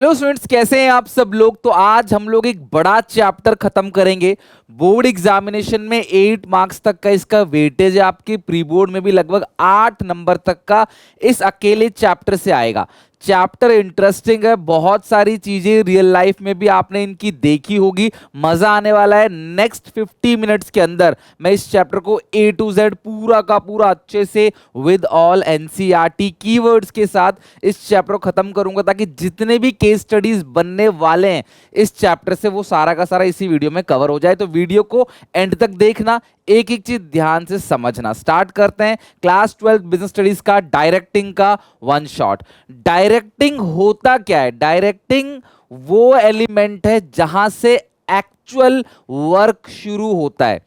Hello students, कैसे हैं आप सब लोग। तो आज हम लोग एक बड़ा चैप्टर खत्म करेंगे। बोर्ड एग्जामिनेशन में 8 मार्क्स तक का इसका वेटेज है, आपके प्री बोर्ड में भी लगभग 8 नंबर तक का इस अकेले चैप्टर से आएगा। चैप्टर इंटरेस्टिंग है, बहुत सारी चीजें रियल लाइफ में भी आपने इनकी देखी होगी, मजा आने वाला है। नेक्स्ट 50 मिनट्स के अंदर मैं इस चैप्टर को A to Z पूरा का पूरा अच्छे से विद ऑल एनसीईआरटी कीवर्ड्स के साथ इस चैप्टर को खत्म करूंगा, ताकि जितने भी केस स्टडीज बनने वाले हैं इस चैप्टर से वो सारा का सारा इसी वीडियो में कवर हो जाए। तो वीडियो को एंड तक देखना, एक एक चीज ध्यान से समझना। स्टार्ट करते हैं क्लास 12 बिजनेस स्टडीज का डायरेक्टिंग का वन शॉट। डायरेक्टिंग होता क्या है? डायरेक्टिंग वो एलिमेंट है जहां से एक्चुअल वर्क शुरू होता है।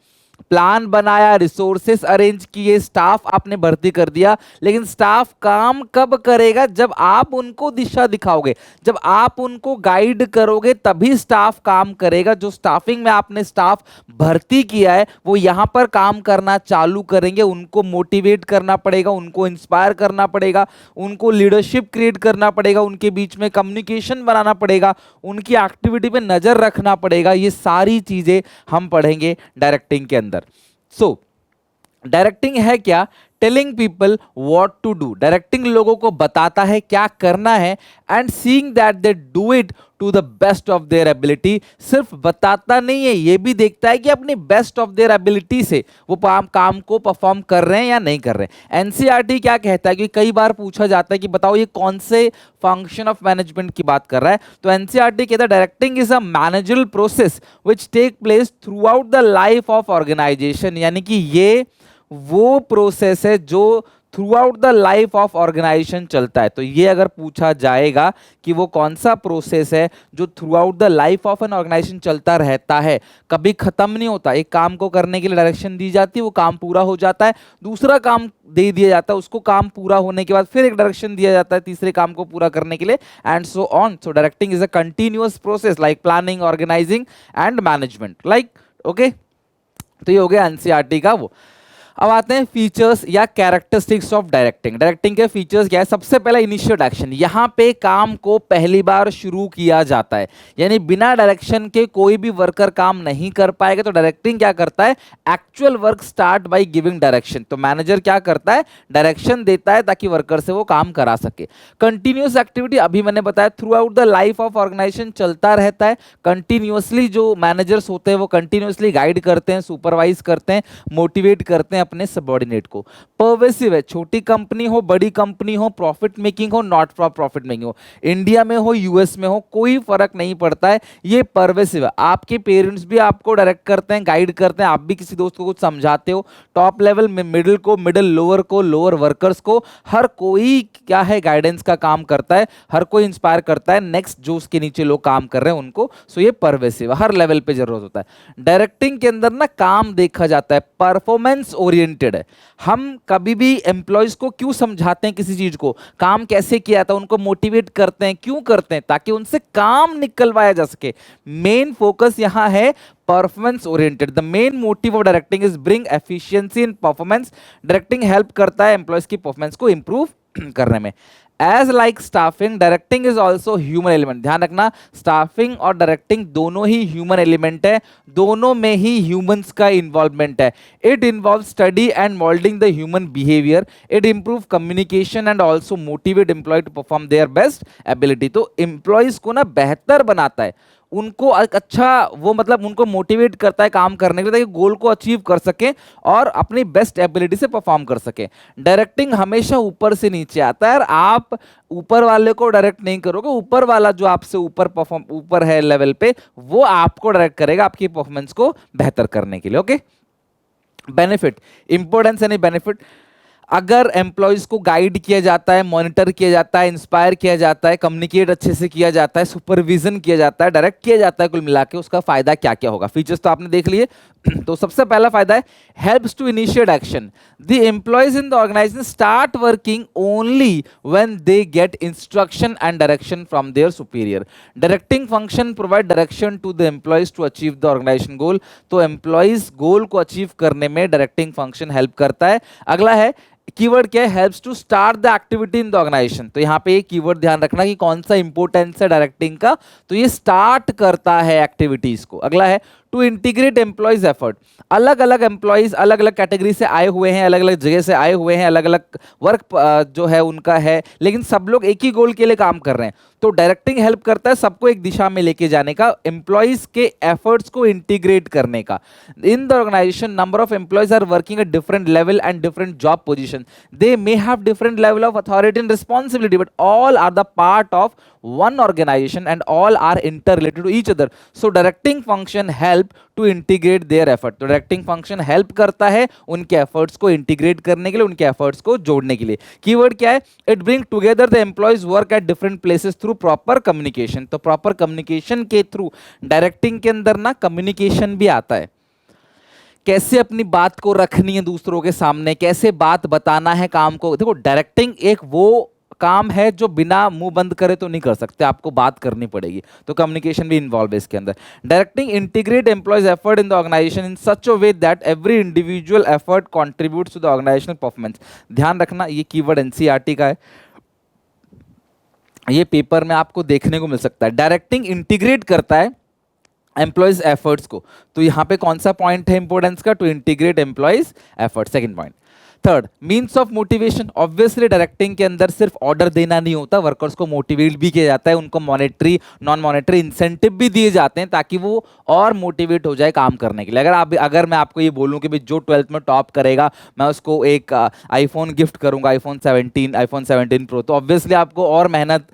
प्लान बनाया, रिसोर्सेस अरेंज किए, स्टाफ आपने भर्ती कर दिया, लेकिन स्टाफ काम कब करेगा? जब आप उनको दिशा दिखाओगे, जब आप उनको गाइड करोगे, तभी स्टाफ काम करेगा। जो स्टाफिंग में आपने स्टाफ भर्ती किया है वो यहां पर काम करना चालू करेंगे। उनको मोटिवेट करना पड़ेगा, उनको इंस्पायर करना पड़ेगा, उनको लीडरशिप क्रिएट करना पड़ेगा, उनके बीच में कम्युनिकेशन बनाना पड़ेगा, उनकी एक्टिविटी पे नजर रखना पड़ेगा। ये सारी चीजें हम पढ़ेंगे डायरेक्टिंग के अंदर। सो डायरेक्टिंग है क्या? Telling people what to do. Directing लोगों को बताता है क्या करना है, and seeing that they do it to the best of their ability. सिर्फ बताता नहीं है, ये भी देखता है कि अपनी बेस्ट ऑफ देयर एबिलिटी से वो काम को परफॉर्म कर रहे हैं या नहीं कर रहे हैं। एनसीईआरटी क्या कहता है कि कई बार पूछा जाता है कि बताओ ये कौन से फंक्शन ऑफ मैनेजमेंट की बात कर रहा है, तो एनसीईआरटी कहता है directing is a managerial process which take place throughout the life of organisation. यानी कि ये वो प्रोसेस है जो throughout the life of organisation चलता है। तो ये अगर पूछा जाएगा कि वो कौन सा प्रोसेस है जो throughout the life of an organisation चलता रहता है, कभी खत्म नहीं होता। एक काम को करने के लिए डायरेक्शन दी जाती है, वो काम पूरा हो जाता है, दूसरा काम दे दिया जाता है, उसको काम पूरा होने के बाद फिर एक डायरेक्शन दिया जाता है तीसरे काम को पूरा करने के लिए, and so on. So directing is a continuous process like planning, organising and management, like okay. तो ये हो गया एनसीईआरटी का वो। अब आते हैं फीचर्स या कैरेक्टरिस्टिक्स ऑफ डायरेक्टिंग। डायरेक्टिंग के फीचर्स क्या है? सबसे पहला इनिशिएट एक्शन। यहां पे काम को पहली बार शुरू किया जाता है, यानी बिना डायरेक्शन के कोई भी वर्कर काम नहीं कर पाएगा। तो डायरेक्टिंग क्या करता है? Actual work start by giving direction. तो मैनेजर क्या करता है? डायरेक्शन देता है ताकि वर्कर से वो काम करा सके। कंटिन्यूअस एक्टिविटी, अभी मैंने बताया throughout the life of organisation चलता रहता है। कंटिन्यूअसली जो मैनेजर्स होते हैं वो कंटिन्यूअसली गाइड करते हैं, सुपरवाइज करते हैं, मोटिवेट करते हैं अपने सबऑर्डिनेट को। पर्वेसिव है, छोटी कंपनी हो, बड़ी कंपनी हो, प्रॉफिट मेकिंग हो, नॉट फॉर प्रॉफिट मेकिंग हो, इंडिया में हो, यूएस में हो, कोई फर्क नहीं पड़ता है, ये पर्वेसिव है। आपके पेरेंट्स भी आपको डायरेक्ट करते हैं, गाइड करते हैं, आप भी किसी दोस्त को कुछ समझाते हो, टॉप लेवल में मिडिल को, मिडिल लोअर को, लोअर वर्कर्स को, हर कोई क्या है गाइडेंस का काम करता है, हर कोई इंस्पायर करता है नेक्स्ट जो उसके नीचे लोग काम कर रहे हैं उनको। सो ये पर्वेसिव है, हर लेवल पे जरूरत होता है। डायरेक्टिंग के अंदर ना काम देखा जाता है, परफॉर्मेंस ओरिएंटेड है। हम कभी भी एम्प्लॉयज को क्यों समझाते हैं किसी चीज को, काम कैसे किया था, उनको मोटिवेट करते हैं, क्यों करते हैं? ताकि उनसे काम निकलवाया जा सके। मेन फोकस यहां है performance oriented. The main motive of directing is bring efficiency in performance. Directing help करता है एम्प्लॉयज की परफॉर्मेंस को इंप्रूव करने में। As like staffing, directing is also human element. ध्यान रखना, स्टाफिंग और डायरेक्टिंग दोनों ही ह्यूमन एलिमेंट है, दोनों में ही ह्यूमंस का इन्वॉल्वमेंट है। It involve study and moulding the human behaviour. It improve communication and also motivate employee to perform their best ability. तो एम्प्लॉयज को ना बेहतर बनाता है, उनको अच्छा वो मतलब उनको मोटिवेट करता है काम करने के लिए, ताकि गोल को अचीव कर सके और अपनी बेस्ट एबिलिटी से परफॉर्म कर सके। डायरेक्टिंग हमेशा ऊपर से नीचे आता है, और आप ऊपर वाले को डायरेक्ट नहीं करोगे, ऊपर वाला जो आपसे ऊपर है लेवल पे, वो आपको डायरेक्ट करेगा आपकी परफॉर्मेंस को बेहतर करने के लिए। ओके। बेनिफिट, इंपॉर्टेंस यानी बेनिफिट। अगर एम्प्लॉयज को गाइड किया जाता है, मॉनिटर किया जाता है, इंस्पायर किया जाता है, कम्युनिकेट अच्छे से किया जाता है, सुपरविजन किया जाता है, डायरेक्ट किया जाता है, कुल मिला के उसका फायदा क्या क्या होगा? फीचर्स तो आपने देख लिए। तो सबसे पहला फायदा है helps to initiate action. The employees in the organisation start working only when they get instruction and direction from their superior. Directing function provide direction to the employees to achieve the organisation goal. तो employees गोल को achieve करने में directing function help करता है। अगला है keyword क्या है, helps to start the activity in the organisation. तो यहाँ पे ये कीवर्ड ध्यान रखना कि कौन सा इंपोर्टेंस है डायरेक्टिंग का, तो ये स्टार्ट करता है एक्टिविटीज को। अगला है टू इंटीग्रेट एम्प्लॉयज एफर्ट। अलग अलग एम्प्लॉयज अलग अलग कैटेगरी से आए हुए हैं, अलग अलग जगह से आए हुए हैं, अलग अलग वर्क जो है उनका है, लेकिन सब लोग एक ही गोल के लिए काम कर रहे हैं। तो डायरेक्टिंग हेल्प करता है सबको एक दिशा में लेके जाने का, एम्प्लॉयज के एफर्ट्स को इंटीग्रेट करने का। In the organisation number of employees are working at different level and different job position, they may have different level of authority and responsibility, but all are the part of one organization and all are interrelated to each other. So directing function help to integrate their effort. तो directing function help करता है उनके efforts को integrate करने के लिए, उनके efforts को जोड़ने के लिए। Keyword क्या है? It bring together the employees work at different places through proper communication. तो proper communication के through directing के अंदर ना communication भी आता है, कैसे अपनी बात को रखनी है दूसरों के सामने, कैसे बात बताना है काम को। देखो डायरेक्टिंग एक वो काम है जो बिना मुंह बंद करे तो नहीं कर सकते, आपको बात करनी पड़ेगी, तो कम्युनिकेशन भी इन्वॉल्व है इसके अंदर। Directing integrate employees effort in the organisation in such a way that every individual effort contributes to the organisational performance. ध्यान रखना ये कीवर्ड एनसीईआरटी का है, ये पेपर में आपको देखने को मिल सकता है। डायरेक्टिंग इंटीग्रेट करता है एम्प्लॉयज एफर्ट्स को, तो यहां पे कौन सा पॉइंट है इंपोर्टेंस का, to integrate employees effort, second point. Third, means of motivation. Obviously directing के अंदर सिर्फ ऑर्डर देना नहीं होता, वर्कर्स को मोटिवेट भी किया जाता है, उनको मॉनेटरी नॉन मॉनेटरी इंसेंटिव भी दिए जाते हैं ताकि वो और मोटिवेट हो जाए काम करने के लिए। अगर मैं आपको ये बोलूं कि भाई जो 12th में टॉप करेगा मैं उसको एक आईफोन गिफ्ट करूंगा, आईफोन 17 प्रो, तो ऑब्वियसली आपको और मेहनत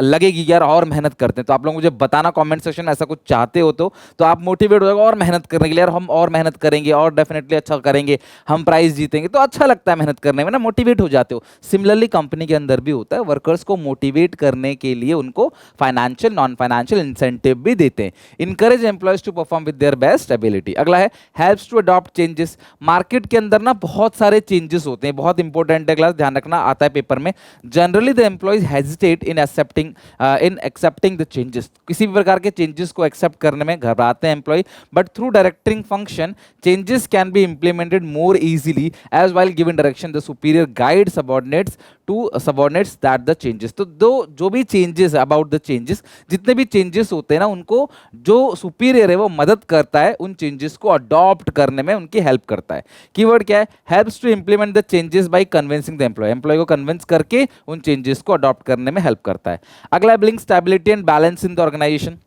लगेगी यार, और मेहनत करते हैं। तो आप लोग मुझे बताना कमेंट सेक्शन ऐसा कुछ चाहते हो तो आप मोटिवेट हो जाएगा और मेहनत करने के लिए, यार हम और मेहनत करेंगे और डेफिनेटली अच्छा करेंगे, हम प्राइज जीतेंगे, तो अच्छा लगता है मेहनत करने में ना, मोटिवेट हो जाते हो। सिमिलरली कंपनी के अंदर भी होता है, वर्कर्स को मोटिवेट करने के लिए उनको फाइनेंशियल नॉन फाइनेंशियल इंसेंटिव भी देते हैं। Encourage employees to perform with their best ability. अगला है helps to adopt changes. Market के अंदर ना बहुत सारे चेंजेस होते हैं, बहुत इंपॉर्टेंट है क्लास, ध्यान रखना, आता है पेपर में। Generally the employees hesitate in accepting the changes. किसी भी प्रकार के चेंजेस को एक्सेप्ट करने में घबराते हैं employee, but through directing function changes can be implemented more easily as while giving direction the superior guide subordinates that the changes। तो दो जो भी चेंजेस अबाउट द चेंजेस, जितने भी चेंजेस होते हैं ना, उनको जो सुपीरियर है वो मदद करता है उन चेंजेस को अडॉप्ट करने में, उनकी हेल्प करता है। कीवर्ड क्या है, helps to implement the changes by convincing the employee को कन्विंस करके उन चेंजेस को अडॉप्ट करने में हेल्प करता है। अगला bring stability and balance in the organisation.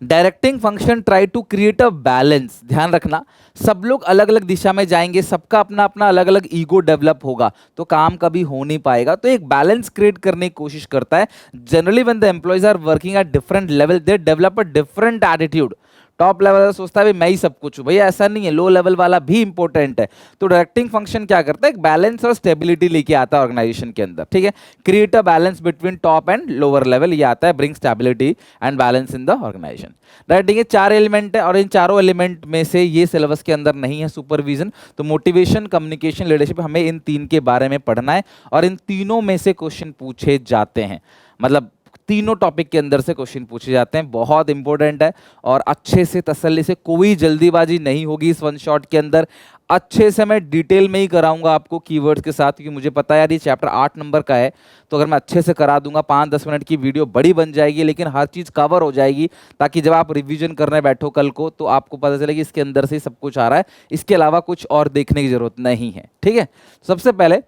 Directing function try to create a balance. ध्यान रखना, सब लोग अलग अलग दिशा में जाएंगे, सबका अपना अपना अलग अलग ईगो डेवलप होगा, तो काम कभी हो नहीं पाएगा। तो एक बैलेंस क्रिएट करने की कोशिश करता है। Generally when the employees are working at different level they develop a different attitude. Top level वाला सोचता है मैं ही सब कुछ हूं, भैया ऐसा नहीं है, लो लेवल वाला भी इंपॉर्टेंट है। तो डायरेक्टिंग फंक्शन क्या करता है, एक बैलेंस और स्टेबिलिटी लेके आता है ऑर्गेनाइजेशन के अंदर, ठीक है। Create a balance between top and lower level, ये आता है, bring stability and balance in the organisation. Writing, ये 4 एलिमेंट है और इन चारों एलिमेंट में से ये सिलेबस के अंदर नहीं है सुपरविजन। तो मोटिवेशन, कम्युनिकेशन, लीडरशिप, हमें इन 3 के बारे में पढ़ना है और इन तीनों में से क्वेश्चन पूछे जाते हैं, मतलब तीनों टॉपिक के अंदर से क्वेश्चन पूछे जाते हैं। बहुत इंपॉर्टेंट है और अच्छे से तसल्ली से, कोई जल्दीबाजी नहीं होगी इस वन शॉट के अंदर। अच्छे से मैं डिटेल में ही कराऊंगा आपको कीवर्ड्स के साथ, क्योंकि मुझे पता है यार ये चैप्टर 8 नंबर का है, तो अगर मैं अच्छे से करा दूंगा 5-10 मिनट की वीडियो बड़ी बन जाएगी, लेकिन हर चीज़ कवर हो जाएगी, ताकि जब आप रिवीजन करने बैठो कल को तो आपको पता चले कि इसके अंदर से सब कुछ आ रहा है, इसके अलावा कुछ और देखने की जरूरत नहीं है, ठीक है। सबसे पहले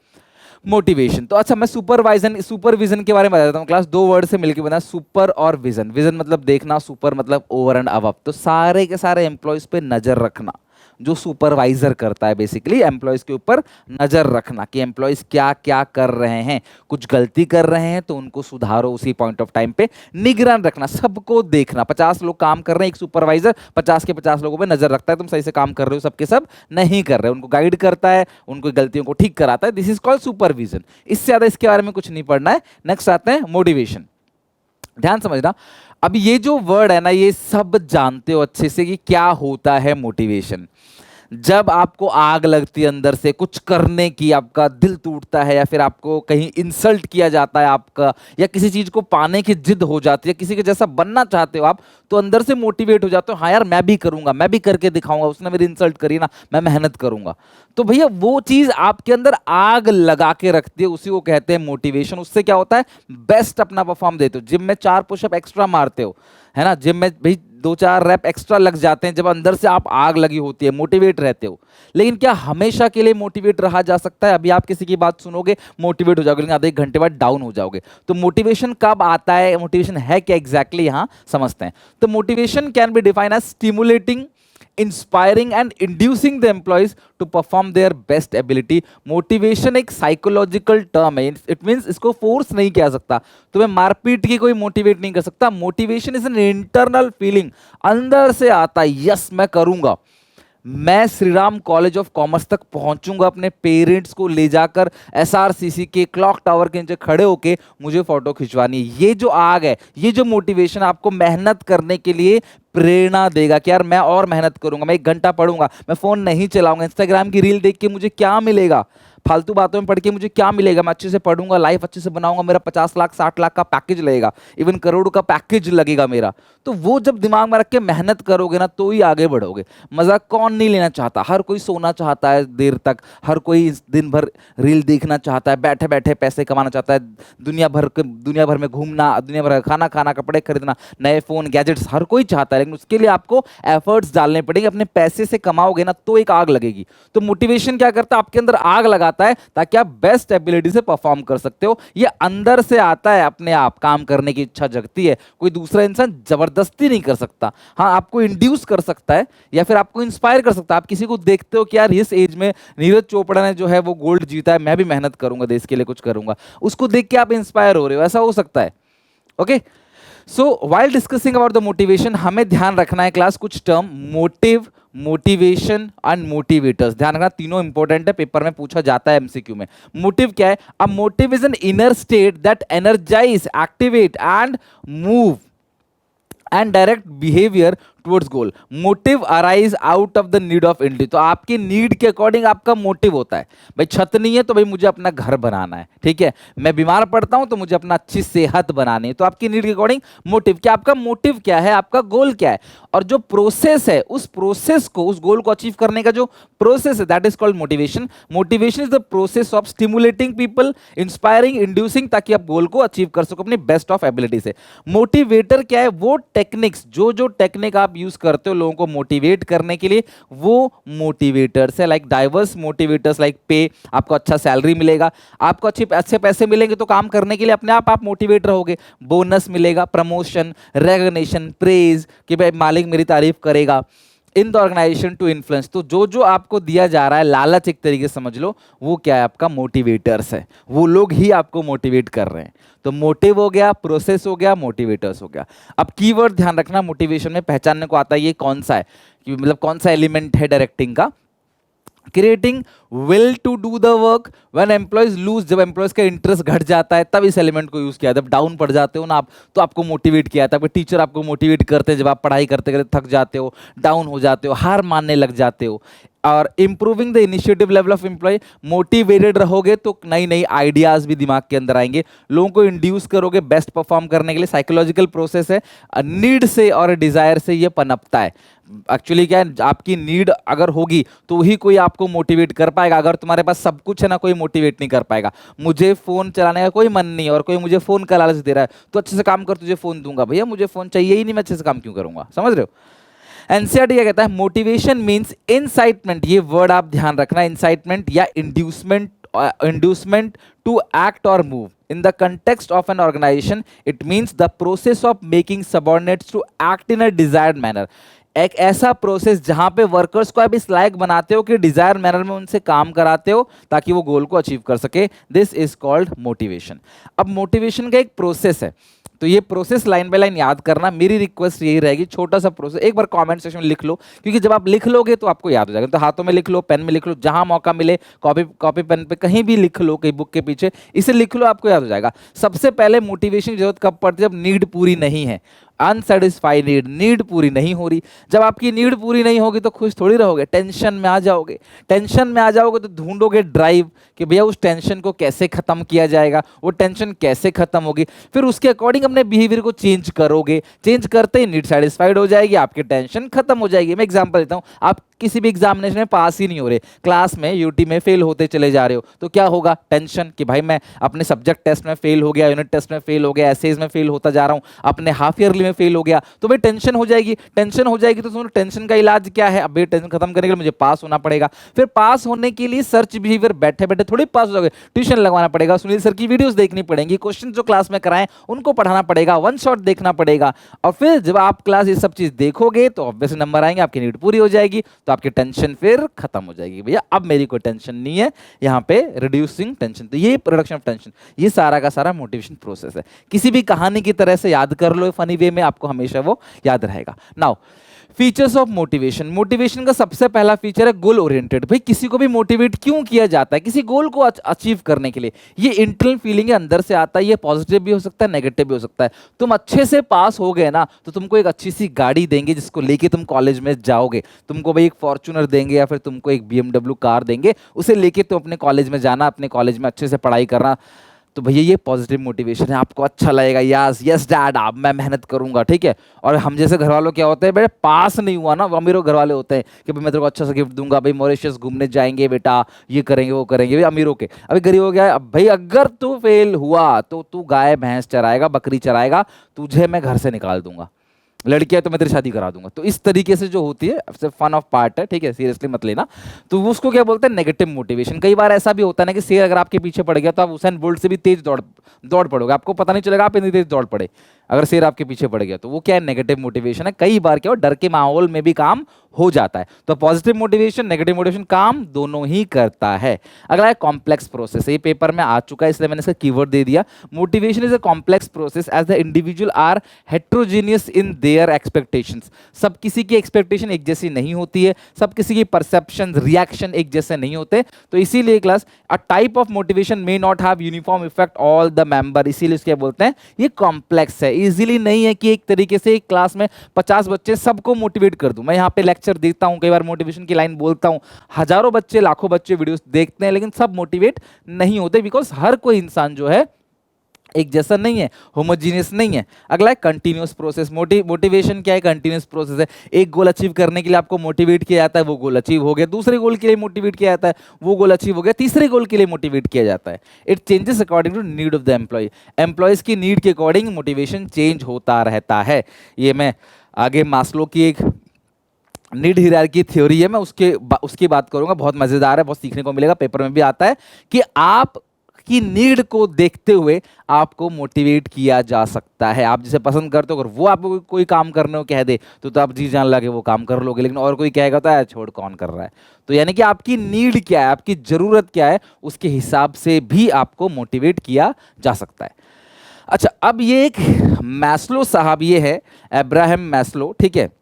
मोटिवेशन। तो अच्छा, मैं सुपरविजन के बारे में बता देता हूँ क्लास, 2 वर्ड से मिलकर बना, सुपर और विजन। विजन मतलब देखना, सुपर मतलब ओवर एंड अबव। तो सारे के सारे एम्प्लॉयज पे नजर रखना, जो सुपरवाइजर करता है बेसिकली, एम्प्लॉयज के ऊपर नजर रखना कि एम्प्लॉयज क्या क्या कर रहे हैं, कुछ गलती कर रहे हैं तो उनको सुधारो उसी पॉइंट ऑफ टाइम पे। निगरान रखना, सबको देखना, 50 लोग काम कर रहे हैं, एक सुपरवाइजर 50 के 50 लोगों पे नजर रखता है, तुम सही से काम कर रहे हो, सबके सब नहीं कर रहे, उनको गाइड करता है, उनको गलतियों को ठीक कराता है। This is called supervision. इससे ज्यादा इसके बारे में कुछ नहीं पढ़ना है। नेक्स्ट आते हैं मोटिवेशन। ध्यान समझना, अब ये जो वर्ड है ना, ये सब जानते हो अच्छे से कि क्या होता है मोटिवेशन। जब आपको आग लगती है अंदर से कुछ करने की, आपका दिल टूटता है या फिर आपको कहीं इंसल्ट किया जाता है आपका, या किसी चीज को पाने की जिद हो जाती है, किसी के जैसा बनना चाहते हो आप, तो अंदर से मोटिवेट हो जाते हो, हाँ यार मैं भी करूंगा, मैं भी करके दिखाऊंगा, उसने मेरी इंसल्ट करी ना, मैं मेहनत करूंगा। तो भैया वो चीज आपके अंदर आग लगा के रखती है, उसी को कहते हैं मोटिवेशन। उससे क्या होता है, बेस्ट अपना परफॉर्म देते हो। जिम में 4 पुशअप एक्स्ट्रा मारते हो, है ना, जिम में भाई 2-4 रैप एक्स्ट्रा लग जाते हैं, जब अंदर से आप आग लगी होती है, मोटिवेट रहते हो। लेकिन क्या हमेशा के लिए मोटिवेट रहा जा सकता है? अभी आप किसी की बात सुनोगे मोटिवेट हो जाओगे, लेकिन आधे 1 घंटे बाद डाउन हो जाओगे। तो मोटिवेशन कब आता है, मोटिवेशन है क्या एग्जैक्टली, यहां समझते हैं। तो motivation can be defined as stimulating, inspiring and inducing the employees to perform their best ability. Motivation एक साइकोलॉजिकल टर्म है, इट मींस इसको फोर्स नहीं किया सकता, तुम्हें मारपीट की कोई मोटिवेट नहीं कर सकता। Motivation is an internal feeling, अंदर से आता है, यस मैं करूंगा, मैं श्रीराम कॉलेज ऑफ कॉमर्स तक पहुंचूंगा, अपने पेरेंट्स को ले जाकर एसआरसीसी के क्लॉक टावर के नीचे खड़े होके मुझे फोटो खिंचवानी है। ये जो आग है, ये जो मोटिवेशन आपको मेहनत करने के लिए प्रेरणा देगा कि यार मैं और मेहनत करूंगा, मैं 1 घंटा पढ़ूंगा, मैं फोन नहीं चलाऊंगा, इंस्टाग्राम की रील देख के मुझे क्या मिलेगा, फालतू बातों में पढ़ के मुझे क्या मिलेगा, मैं अच्छे से पढ़ूंगा, लाइफ अच्छे से बनाऊंगा, मेरा 50 लाख 60 लाख का पैकेज लगेगा, इवन करोड़ का पैकेज लगेगा मेरा। तो वो जब दिमाग में रख के मेहनत करोगे ना, तो ही आगे बढ़ोगे। मजाक कौन नहीं लेना चाहता, हर कोई सोना चाहता है देर तक, हर कोई दिन भर रील देखना चाहता है, बैठे बैठे पैसे कमाना चाहता है, दुनिया भर में घूमना, दुनिया भर का खाना खाना, कपड़े खरीदना, नए फोन गैजेट्स हर कोई चाहता है। लेकिन उसके लिए आपको एफर्ट्स डालने पड़ेंगे, अपने पैसे से कमाओगे ना तो एक आग लगेगी। तो मोटिवेशन क्या करता है, आपके अंदर आग लगाता है ताकि आप बेस्ट एबिलिटी से परफॉर्म कर सकते हो। ये अंदर से आता है, अपने आप काम करने की इच्छा जगती है, कोई दूसरा इंसान जबरदस्ती नहीं कर सकता। हाँ आपको इंड्यूस कर सकता है या फिर आपको इंस्पायर कर सकता है। आप किसी को देखते हो कि यार इस एज में नीरज चोपड़ा ने जो है वो गोल्ड जीता है, मैं भी मेहनत करूंगा, देश के लिए कुछ करूंगा, उसको देख के आप इंस्पायर हो रहे हो, ऐसा हो सकता है। Okay, so while discussing about the motivation, हमें ध्यान रखना है क्लास कुछ term, motive, motivation and motivators, ध्यान रखना, तीनों इंपॉर्टेंट है, पेपर में पूछा जाता है एमसीक्यू में। मोटिव क्या है? A motive is an inner state that energise, activate and move and direct behaviour towards goal. Motive arise out of the need of इंडी, तो आपकी नीड के अकॉर्डिंग आपका मोटिव होता है। भाई छत नहीं है तो भाई मुझे अपना घर बनाना है, ठीक है, मैं बीमार पड़ता हूं तो मुझे अपना अच्छी सेहत बनानी है, तो आपकी नीड के अकॉर्डिंग मोटिव। क्या आपका मोटिव क्या है, आपका गोल क्या है, और जो प्रोसेस है उस प्रोसेस को, उस गोल को अचीव करने का जो प्रोसेस है, that is called motivation. Motivation is the process of stimulating people, inspiring, inducing, ताकि आप गोल को अचीव कर सको अपनी बेस्ट ऑफ एबिलिटी से। मोटिवेटर क्या है? वो टेक्निक्स, जो टेक्निक आप यूज करते हो लोगों को मोटिवेट करने के लिए, वो मोटिवेटर्स है। लाइक डाइवर्स मोटिवेटर्स, लाइक पे, आपको अच्छा सैलरी मिलेगा, आपको अच्छे पैसे मिलेंगे तो काम करने के लिए अपने आप मोटिवेट रहोगे, बोनस मिलेगा, प्रमोशन, रेकग्निशन, प्रेज, कि भाई मालिक मेरी तारीफ करेगा, in the organisation to influence. तो जो आपको दिया जा रहा है, लालच एक तरीके से समझ लो, वो क्या है? आपका मोटिवेटर्स है, वो लोग ही आपको मोटिवेट कर रहे हैं। तो मोटिव हो गया, प्रोसेस हो गया, मोटिवेटर्स हो गया। अब कीवर्ड ध्यान रखना, मोटिवेशन में पहचानने को आता है ये कौन सा है, कि मतलब कौन सा एलिमेंट है डायरेक्टिंग का। Creating will to do the work when employees lose, जब एम्प्लॉयज का इंटरेस्ट घट जाता है तब इस एलिमेंट को यूज किया। जब डाउन पड़ जाते हो ना आप, तो आपको मोटिवेट किया था, टीचर आपको मोटिवेट करते हैं, जब आप पढ़ाई करते करते थक जाते हो, डाउन हो जाते हो, हार मानने लग जाते हो। और improving the initiative level of employee, motivated रहोगे तो नई नई आइडियाज भी दिमाग के अंदर आएंगे, लोगों को इंड्यूस करोगे बेस्ट परफॉर्म करने के लिए। साइकोलॉजिकल प्रोसेस है, नीड से और डिजायर से ये पनपता है। एक्चुअली क्या है, आपकी नीड अगर होगी तो ही कोई आपको मोटिवेट कर पाएगा। अगर तुम्हारे पास सब कुछ है ना, कोई मोटिवेट नहीं कर पाएगा। मुझे फोन चलाने का कोई मन नहीं है और कोई मुझे फोन का लालच दे रहा है, तो अच्छे से काम कर, तुझे फोन दूंगा। भैया मुझे फोन चाहिए ही नहीं, मैं अच्छे से काम क्यों करूंगा? समझ रहे हो? एनसीईआरटी क्या कहता है? मोटिवेशन मींस इंसाइटमेंट, ये वर्ड आप ध्यान रखना, इंसाइटमेंट या इंड्यूसमेंट टू एक्ट और move in the context of an organization. It means the process of making subordinates to act in a desired manner. एक ऐसा प्रोसेस जहां पे वर्कर्स को आप इस लायक बनाते हो कि डिजायर मैनर में उनसे काम कराते हो ताकि वो गोल को अचीव कर सके। This is called motivation. अब मोटिवेशन का एक प्रोसेस है, तो ये प्रोसेस लाइन बाय लाइन याद करना। मेरी रिक्वेस्ट यही रहेगी, छोटा सा प्रोसेस एक बार कमेंट सेक्शन में लिख लो, क्योंकि जब आप लिख लोगे तो आपको याद हो जाएगा। तो हाथों में लिख लो, पेन में लिख लो, जहां मौका मिले कॉपी पेन पे कहीं भी लिख लो, कहीं बुक के पीछे इसे लिख लो, आपको याद हो जाएगा। सबसे पहले मोटिवेशन की जरूरत कब पड़ती है? जब नीड पूरी नहीं है। अनसेटिस्फाइड नीड पूरी नहीं हो रही। जब आपकी नीड पूरी नहीं होगी तो खुश थोड़ी रहोगे, टेंशन में आ जाओगे। टेंशन में आ जाओगे तो ढूंढोगे ड्राइव कि भैया उस टेंशन को कैसे खत्म किया जाएगा, वो टेंशन कैसे खत्म होगी, फिर उसके अकॉर्डिंग अपने बिहेवियर को चेंज करोगे। चेंज करते ही नीड सेटिस्फाइड हो जाएगी, आपकी टेंशन खत्म हो जाएगी। मैं एग्जांपल देता हूं, आप किसी भी एग्जामिनेशन में पास ही नहीं हो रहे, क्लास में यूटी में फेल होते चले जा रहे हो, तो क्या होगा? टेंशन कि भाई मैं अपने सब्जेक्ट टेस्ट में फेल हो गया, यूनिट टेस्ट में फेल हो गया, एसेज में फेल होता जा रहा हूं, अपने हाफ ईयरली में फेल हो गया, तो भाई टेंशन हो जाएगी। टेंशन हो जाएगी तो सुनो, टेंशन का इलाज क्या है? अब टेंशन खत्म करने के लिए मुझे पास होना पड़ेगा। फिर पास होने के लिए सर्च बिहेवियर, बैठे बैठे थोड़ी पास हो जाओगे, ट्यूशन लगवाना पड़ेगा, सुनील सर की वीडियोस देखनी पड़ेंगी, क्वेश्चन जो क्लास में कराएं उनको पढ़ाना पड़ेगा, वन शॉट देखना पड़ेगा। और फिर जब आप क्लास ये सब चीज देखोगे तो ऑब्वियस नंबर आएंगे, आपकी नीड पूरी हो जाएगी, तो आपकी टेंशन फिर खत्म हो जाएगी। भैया अब मेरी कोई टेंशन नहीं है, यहाँ पे रिड्यूसिंग टेंशन, तो ये रिडक्शन ऑफ टेंशन, ये सारा का सारा मोटिवेशन प्रोसेस है। किसी भी कहानी की तरह से याद कर लो फनी वे में, आपको हमेशा वो याद रहेगा। Now features of motivation. Motivation का सबसे पहला फीचर है गोल ओरिएंटेड। भाई किसी को भी मोटिवेट क्यों किया जाता है? किसी गोल को अचीव करने के लिए। ये इंटरनल फीलिंग है, अंदर से आता है, ये पॉजिटिव भी हो सकता है, नेगेटिव भी हो सकता है। तुम अच्छे से पास हो गए ना तो तुमको एक अच्छी सी गाड़ी देंगे जिसको लेके तुम कॉलेज में जाओगे। तुमको भाई एक फॉर्च्यूनर देंगे या फिर तुमको एक BMW कार देंगे, उसे लेके तुम अपने कॉलेज में जाना, अपने कॉलेज में अच्छे से पढ़ाई करना। तो भैया ये पॉजिटिव मोटिवेशन है, आपको अच्छा लगेगा, यस यस डैड अब मैं मेहनत करूंगा, ठीक है। और हम जैसे घर वालों क्या होते हैं, बेटे पास नहीं हुआ ना, वो अमीरों घर वाले होते हैं कि भाई मैं तेरे को अच्छा सा गिफ्ट दूंगा, भाई मॉरिशस घूमने जाएंगे बेटा, ये करेंगे वो करेंगे, भाई अमीरों के। अभी गरीब हो गया, अब भाई अगर तू फेल हुआ तो तू गाय भैंस चराएगा, बकरी चराएगा, तुझे मैं घर से निकाल दूंगा, लड़की है तो मैं तेरी शादी करा दूंगा। तो इस तरीके से जो होती है, फन ऑफ पार्ट है, ठीक है, सीरियसली मत लेना। तो वो उसको क्या बोलते हैं? Negative motivation. कई बार ऐसा भी होता है ना कि शेर अगर आपके पीछे पड़ गया तो आप हुसैन बोल्ट से भी तेज दौड़ पड़ोगे, आपको पता नहीं चलेगा आप इतनी तेज दौड़ पड़े अगर शेर आपके पीछे पड़ गया। तो वो क्या है? नेगेटिव मोटिवेशन है। कई बार क्या हो, डर के माहौल में भी काम हो जाता है। तो पॉजिटिव मोटिवेशन, नेगेटिव मोटिवेशन काम दोनों ही करता है। अगला है कॉम्प्लेक्स प्रोसेस। ये पेपर में आ चुका है इसलिए मैंने इसका कीवर्ड दे दिया। Motivation is a complex process as the individual are heterogeneous in their expectations. सब किसी की एक्सपेक्टेशन एक जैसी नहीं होती है, सब किसी की परसेप्शन रिएक्शन एक जैसे नहीं होते। तो इसीलिए class a type of motivation may not have uniform effect all the member, इसीलिए इसके बोलते हैं ये कॉम्प्लेक्स है। इजीली नहीं है कि एक तरीके से एक क्लास में 50 बच्चे सबको मोटिवेट कर दूं। मैं यहाँ पे लेक्चर देता हूं, कई बार मोटिवेशन की लाइन बोलता हूं, हजारों बच्चे लाखों बच्चे वीडियोस देखते हैं, लेकिन सब मोटिवेट नहीं होते, बिकॉज हर कोई इंसान जो है एक जैसा नहीं है, होमोजीनियस नहीं है। अगला है कंटिन्यूअस प्रोसेस। मोटिवेशन क्या है? कंटिन्यूअस प्रोसेस है। एक गोल अचीव करने के लिए आपको मोटिवेट किया जाता है, वो गोल अचीव हो गया, दूसरे गोल के लिए मोटिवेट किया जाता है, वो गोल अचीव हो गया, तीसरे गोल के लिए मोटिवेट किया जाता है। It changes according to need of the employee. Employees की नीड के अकॉर्डिंग मोटिवेशन चेंज होता रहता है। ये मैं आगे मास्लो की एक नीड हायरार्की थ्योरी है, मैं उसकी बात करूंगा, बहुत मजेदार है, बहुत सीखने को मिलेगा, पेपर में भी आता है कि आप की नीड को देखते हुए आपको मोटिवेट किया जा सकता है। आप जिसे पसंद करते हो, अगर वो आपको कोई काम करने को कह दे तो आप जी जान लगे वो काम कर लोगे, लेकिन और कोई कहेगा तो छोड़ कौन कर रहा है। तो यानी कि आपकी नीड क्या है, आपकी जरूरत क्या है, उसके हिसाब से भी आपको मोटिवेट किया जा सकता है। अच्छा, अब ये एक मैस्लो साहब, ये है अब्राहम मैस्लो, ठीक है।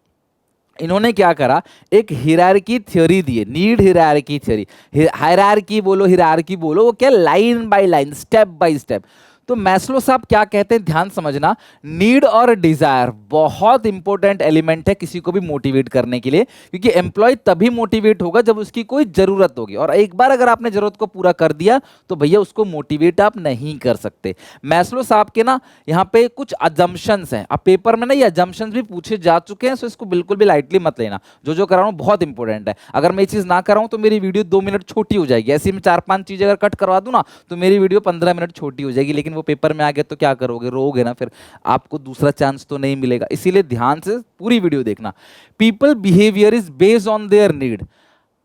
इन्होंने क्या करा, एक हिरार्की थ्योरी दी है, नीड हिरार्की थ्योरी। हायरार्की बोलो, हिरार्की बोलो, वो क्या? Line by line, step by step. तो मैस्लो साहब क्या कहते हैं, ध्यान समझना। नीड और डिजायर बहुत इंपॉर्टेंट एलिमेंट है किसी को भी मोटिवेट करने के लिए, क्योंकि एम्प्लॉय तभी मोटिवेट होगा जब उसकी कोई जरूरत होगी, और एक बार अगर आपने जरूरत को पूरा कर दिया तो भैया उसको मोटिवेट आप नहीं कर सकते। मैस्लो साहब के ना यहाँ पे कुछ अजम्पशंस हैं। अब पेपर में ना ये अजम्पशंस भी पूछे जा चुके हैं, तो इसको बिल्कुल भी लाइटली मत लेना। जो करा रहा हूँ बहुत इंपॉर्टेंट है। अगर मैं ये चीज ना कराऊँ तो मेरी वीडियो 2 मिनट छोटी हो जाएगी। ऐसी मैं 4-5 चीजें अगर कट करवा दूं ना तो मेरी वीडियो 15 मिनट छोटी हो जाएगी, लेकिन वो पेपर में आ गया तो क्या करोगे? रोगे ना, फिर आपको दूसरा चांस तो नहीं मिलेगा। इसीलिए ध्यान से पूरी वीडियो देखना। People behaviour is based on their need.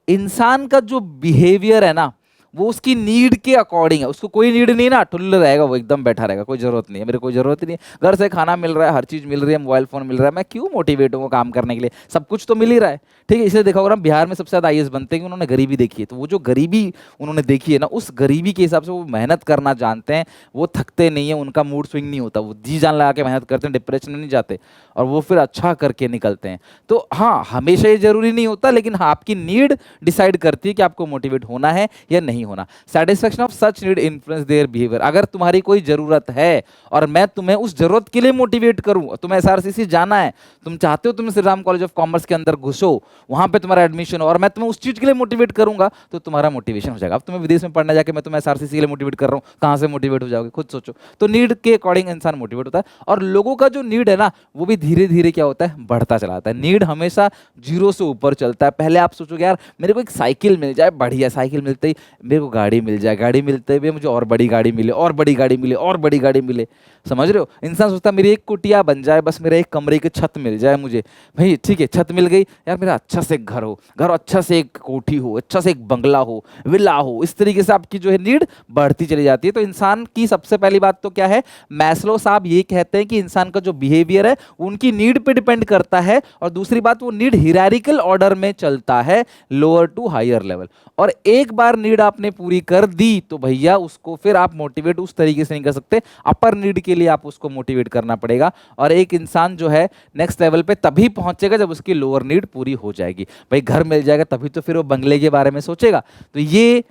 इंसान का जो बिहेवियर है ना वो उसकी नीड के अकॉर्डिंग है। उसको कोई नीड नहीं ना, ठुल्ल रहेगा, वो एकदम बैठा रहेगा, कोई जरूरत नहीं है, मेरे कोई जरूरत ही नहीं है, घर से खाना मिल रहा है, हर चीज मिल रही है, मोबाइल फोन मिल रहा है, मैं क्यों मोटिवेट हूँ काम करने के लिए, सब कुछ तो मिल ही रहा है, ठीक है। इसलिए देखा होगा बिहार में सबसे ज्यादा IAS बनते हैं कि उन्होंने गरीबी देखी है। तो वो जो गरीबी उन्होंने देखी है ना, उस गरीबी के हिसाब से वो मेहनत करना जानते हैं, वो थकते नहीं है, उनका मूड स्विंग नहीं होता, वो जी जान लगा के मेहनत करते हैं, डिप्रेशन में नहीं जाते, और वो फिर अच्छा करके निकलते हैं। तो हाँ, हमेशा ये जरूरी नहीं होता, लेकिन हाँ आपकी नीड डिसाइड करती है कि आपको मोटिवेट होना है या नहीं नहीं होना। Satisfaction of such need influence their behaviour. अगर तुम्हारी कोई जरूरत है और मैं तुम्हें उस जरूरत के लिए मोटिवेट करूं, तुम्हें एसआरसीसी जाना है, तुम चाहते हो तुम Shri Ram college of commerce के अंदर घुसो, वहां पे तुम्हारा एडमिशन हो, और मैं तुम्हें उस चीज के लिए मोटिवेट करूंगा, तो तुम्हारा मोटिवेशन हो जाएगा। अब तुम्हें विदेश में पढ़ने जाके मैं तुम्हें एसआरसीसी के लिए मोटिवेट कर रहा हूं, कहां से मोटिवेट हो जाओगे, खुद सोचो। तो नीड के अकॉर्डिंग इंसान मोटिवेट होता है, और लोगों का जो नीड है ना वो भी धीरे धीरे क्या होता है, बढ़ता चला जाता है। नीड हमेशा जीरो से ऊपर चलता है। पहले आप सोचोगे यार मेरे को एक साइकिल मिल जाए, बढ़िया साइकिल मिलते ही मेरे को गाड़ी मिल जाए, गाड़ी मिलते ही मुझे और बड़ी गाड़ी मिले, और बड़ी गाड़ी मिले, और बड़ी गाड़ी मिले। समझ रहे हो, इंसान सोचता है मेरी एक कुटिया बन जाए, बस मेरा एक कमरे की छत मिल जाए मुझे, भाई ठीक है छत मिल गई, यार मेरा अच्छा से एक घर हो, घर अच्छा से एक कोठी हो, अच्छा से एक बंगला हो, विला हो। इस तरीके से आपकी जो है नीड बढ़ती चली जाती है। तो इंसान की सबसे पहली बात तो क्या है, मैस्लो साहब ये कहते हैं कि इंसान का जो बिहेवियर है उनकी नीड पे डिपेंड करता है, और दूसरी बात वो नीड हिरारिकल ऑर्डर में चलता है, लोअर टू हायर लेवल। और एक बार नीड आपने पूरी कर दी तो भैया उसको फिर आप मोटिवेट उस तरीके से नहीं कर सकते, अपर नीड के लिए आप उसको मोटिवेट करना पड़ेगा। और एक इंसान जो है नेक्स्ट लेवल पे तभी पहुंचेगा जब उसकी लोअर नीड पूरी हो जाएगी। भाई घर मिल जाएगा तभी तो फिर वो बंगले के बारे में सोचेगा। तो ये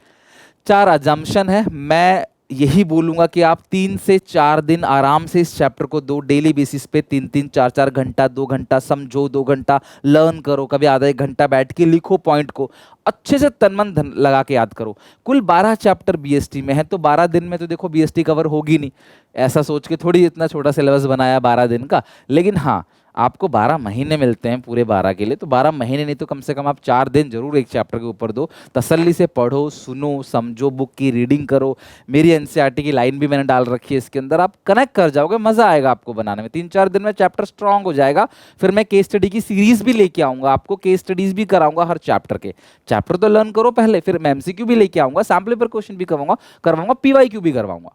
4 अजम्पशन है। मैं यही बोलूंगा कि आप 3 से 4 दिन आराम से इस चैप्टर को दो, डेली बेसिस पे 3-3 4-4 घंटा, 2 घंटा समझो, 2 घंटा लर्न करो, कभी आधा 1 घंटा बैठ के लिखो, पॉइंट को अच्छे से तन मन धन लगा के याद करो। कुल 12 चैप्टर बीएसटी में है, तो 12 दिन में तो देखो बीएसटी कवर होगी नहीं, ऐसा सोच के थोड़ी इतना छोटा सिलेबस बनाया 12 दिन का। लेकिन हाँ आपको 12 महीने मिलते हैं पूरे 12 के लिए, तो 12 महीने नहीं तो कम से कम आप 4 दिन जरूर एक चैप्टर के ऊपर दो, तसल्ली से पढ़ो, सुनो, समझो, बुक की रीडिंग करो। मेरी एनसीईआरटी की लाइन भी मैंने डाल रखी है इसके अंदर, आप कनेक्ट कर जाओगे, मजा आएगा आपको बनाने में। 3-4 दिन में चैप्टर स्ट्रांग हो जाएगा। फिर मैं केस स्टडी की सीरीज भी लेके आऊंगा, आपको केस स्टडीज भी कराऊंगा हर चैप्टर के। चैप्टर तो लर्न करो पहले, फिर मैं एमसीक्यू भी लेके आऊंगा, सैम्पल पेपर क्वेश्चन भी करवाऊंगा, पीवाईक्यू भी करवाऊंगा।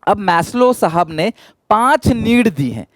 अब मैस्लो साहब ने 5 नीड दी हैं।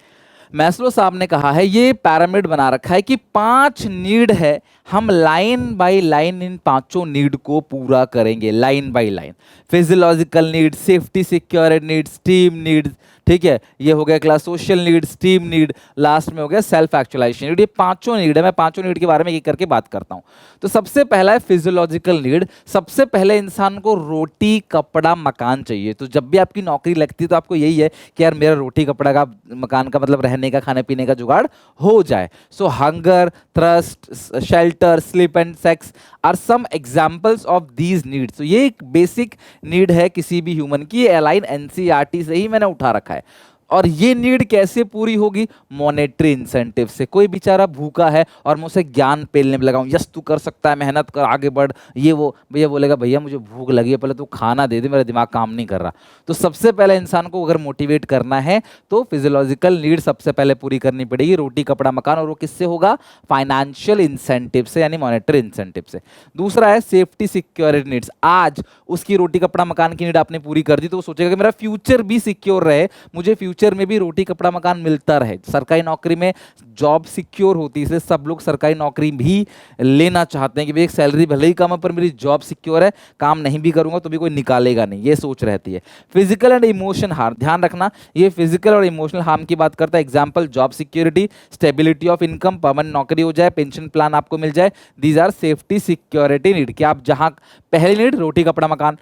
मैस्लो साहब ने कहा है, ये पैरामिड बना रखा है कि 5 नीड है, हम line by line in 5 need को पूरा करेंगे, line by line. Physiological need, safety security need, team need, ठीक है, ये हो गया class social need, team need, last में हो गया सेल्फ एक्चुअलाइजेशन नीड। ये 5 नीड है, मैं 5 नीड के बारे में एक करके बात करता हूं। तो सबसे पहला है फिजियोलॉजिकल नीड। सबसे पहले इंसान को रोटी कपड़ा मकान चाहिए। तो जब भी आपकी नौकरी लगती है तो आपको यही है कि यार मेरा रोटी कपड़ा का मकान का मतलब रहने का, खाने पीने का जुगाड़ हो जाए। So hunger, thirst, shelter, sleep and sex are some examples of these needs. तो ये एक बेसिक नीड है किसी भी ह्यूमन की, ये अलाइन एनसीईआरटी से ही मैंने उठा रखा है। और ये नीड कैसे पूरी होगी, मॉनेटरी इंसेंटिव से। कोई बेचारा भूखा है और मैं उसे ज्ञान पेलने में लगाऊं, यस तू कर सकता है, मेहनत कर, आगे बढ़, ये वो, भैया बोलेगा भैया मुझे भूख लगी है, पहले तू खाना दे दे, मेरा दिमाग काम नहीं कर रहा। तो सबसे पहले इंसान को अगर मोटिवेट करना है तो फिजियोलॉजिकल नीड सबसे पहले पूरी करनी पड़ेगी, रोटी कपड़ा मकान, और वो किससे होगा, फाइनेंशियल इंसेंटिव से, यानी मॉनेटरी इंसेंटिव से। दूसरा है सेफ्टी सिक्योरिटी नीड्स। आज उसकी रोटी कपड़ा मकान की नीड आपने पूरी कर दी तो वो सोचेगा कि मेरा फ्यूचर भी सिक्योर रहे, मुझे फ्यूचर में भी रोटी कपड़ा मकान मिलता रहे। सरकारी नौकरी में जॉब सिक्योर होती है, इसलिए सब लोग सरकारी नौकरी भी लेना चाहते हैं कि भाई एक सैलरी भले ही कम है पर मेरी जॉब सिक्योर है, काम नहीं भी करूंगा तो भी कोई निकालेगा नहीं, ये सोच रहती है। फिजिकल एंड इमोशन हार्म, ध्यान रखना ये फिजिकल और इमोशनल हार्म की बात करता है। Example job security, stability of income, permanent नौकरी हो जाए, पेंशन प्लान आपको मिल जाए, these are safety security need. कि आप जहां पहली नीड रोटी कपड़ा मकान,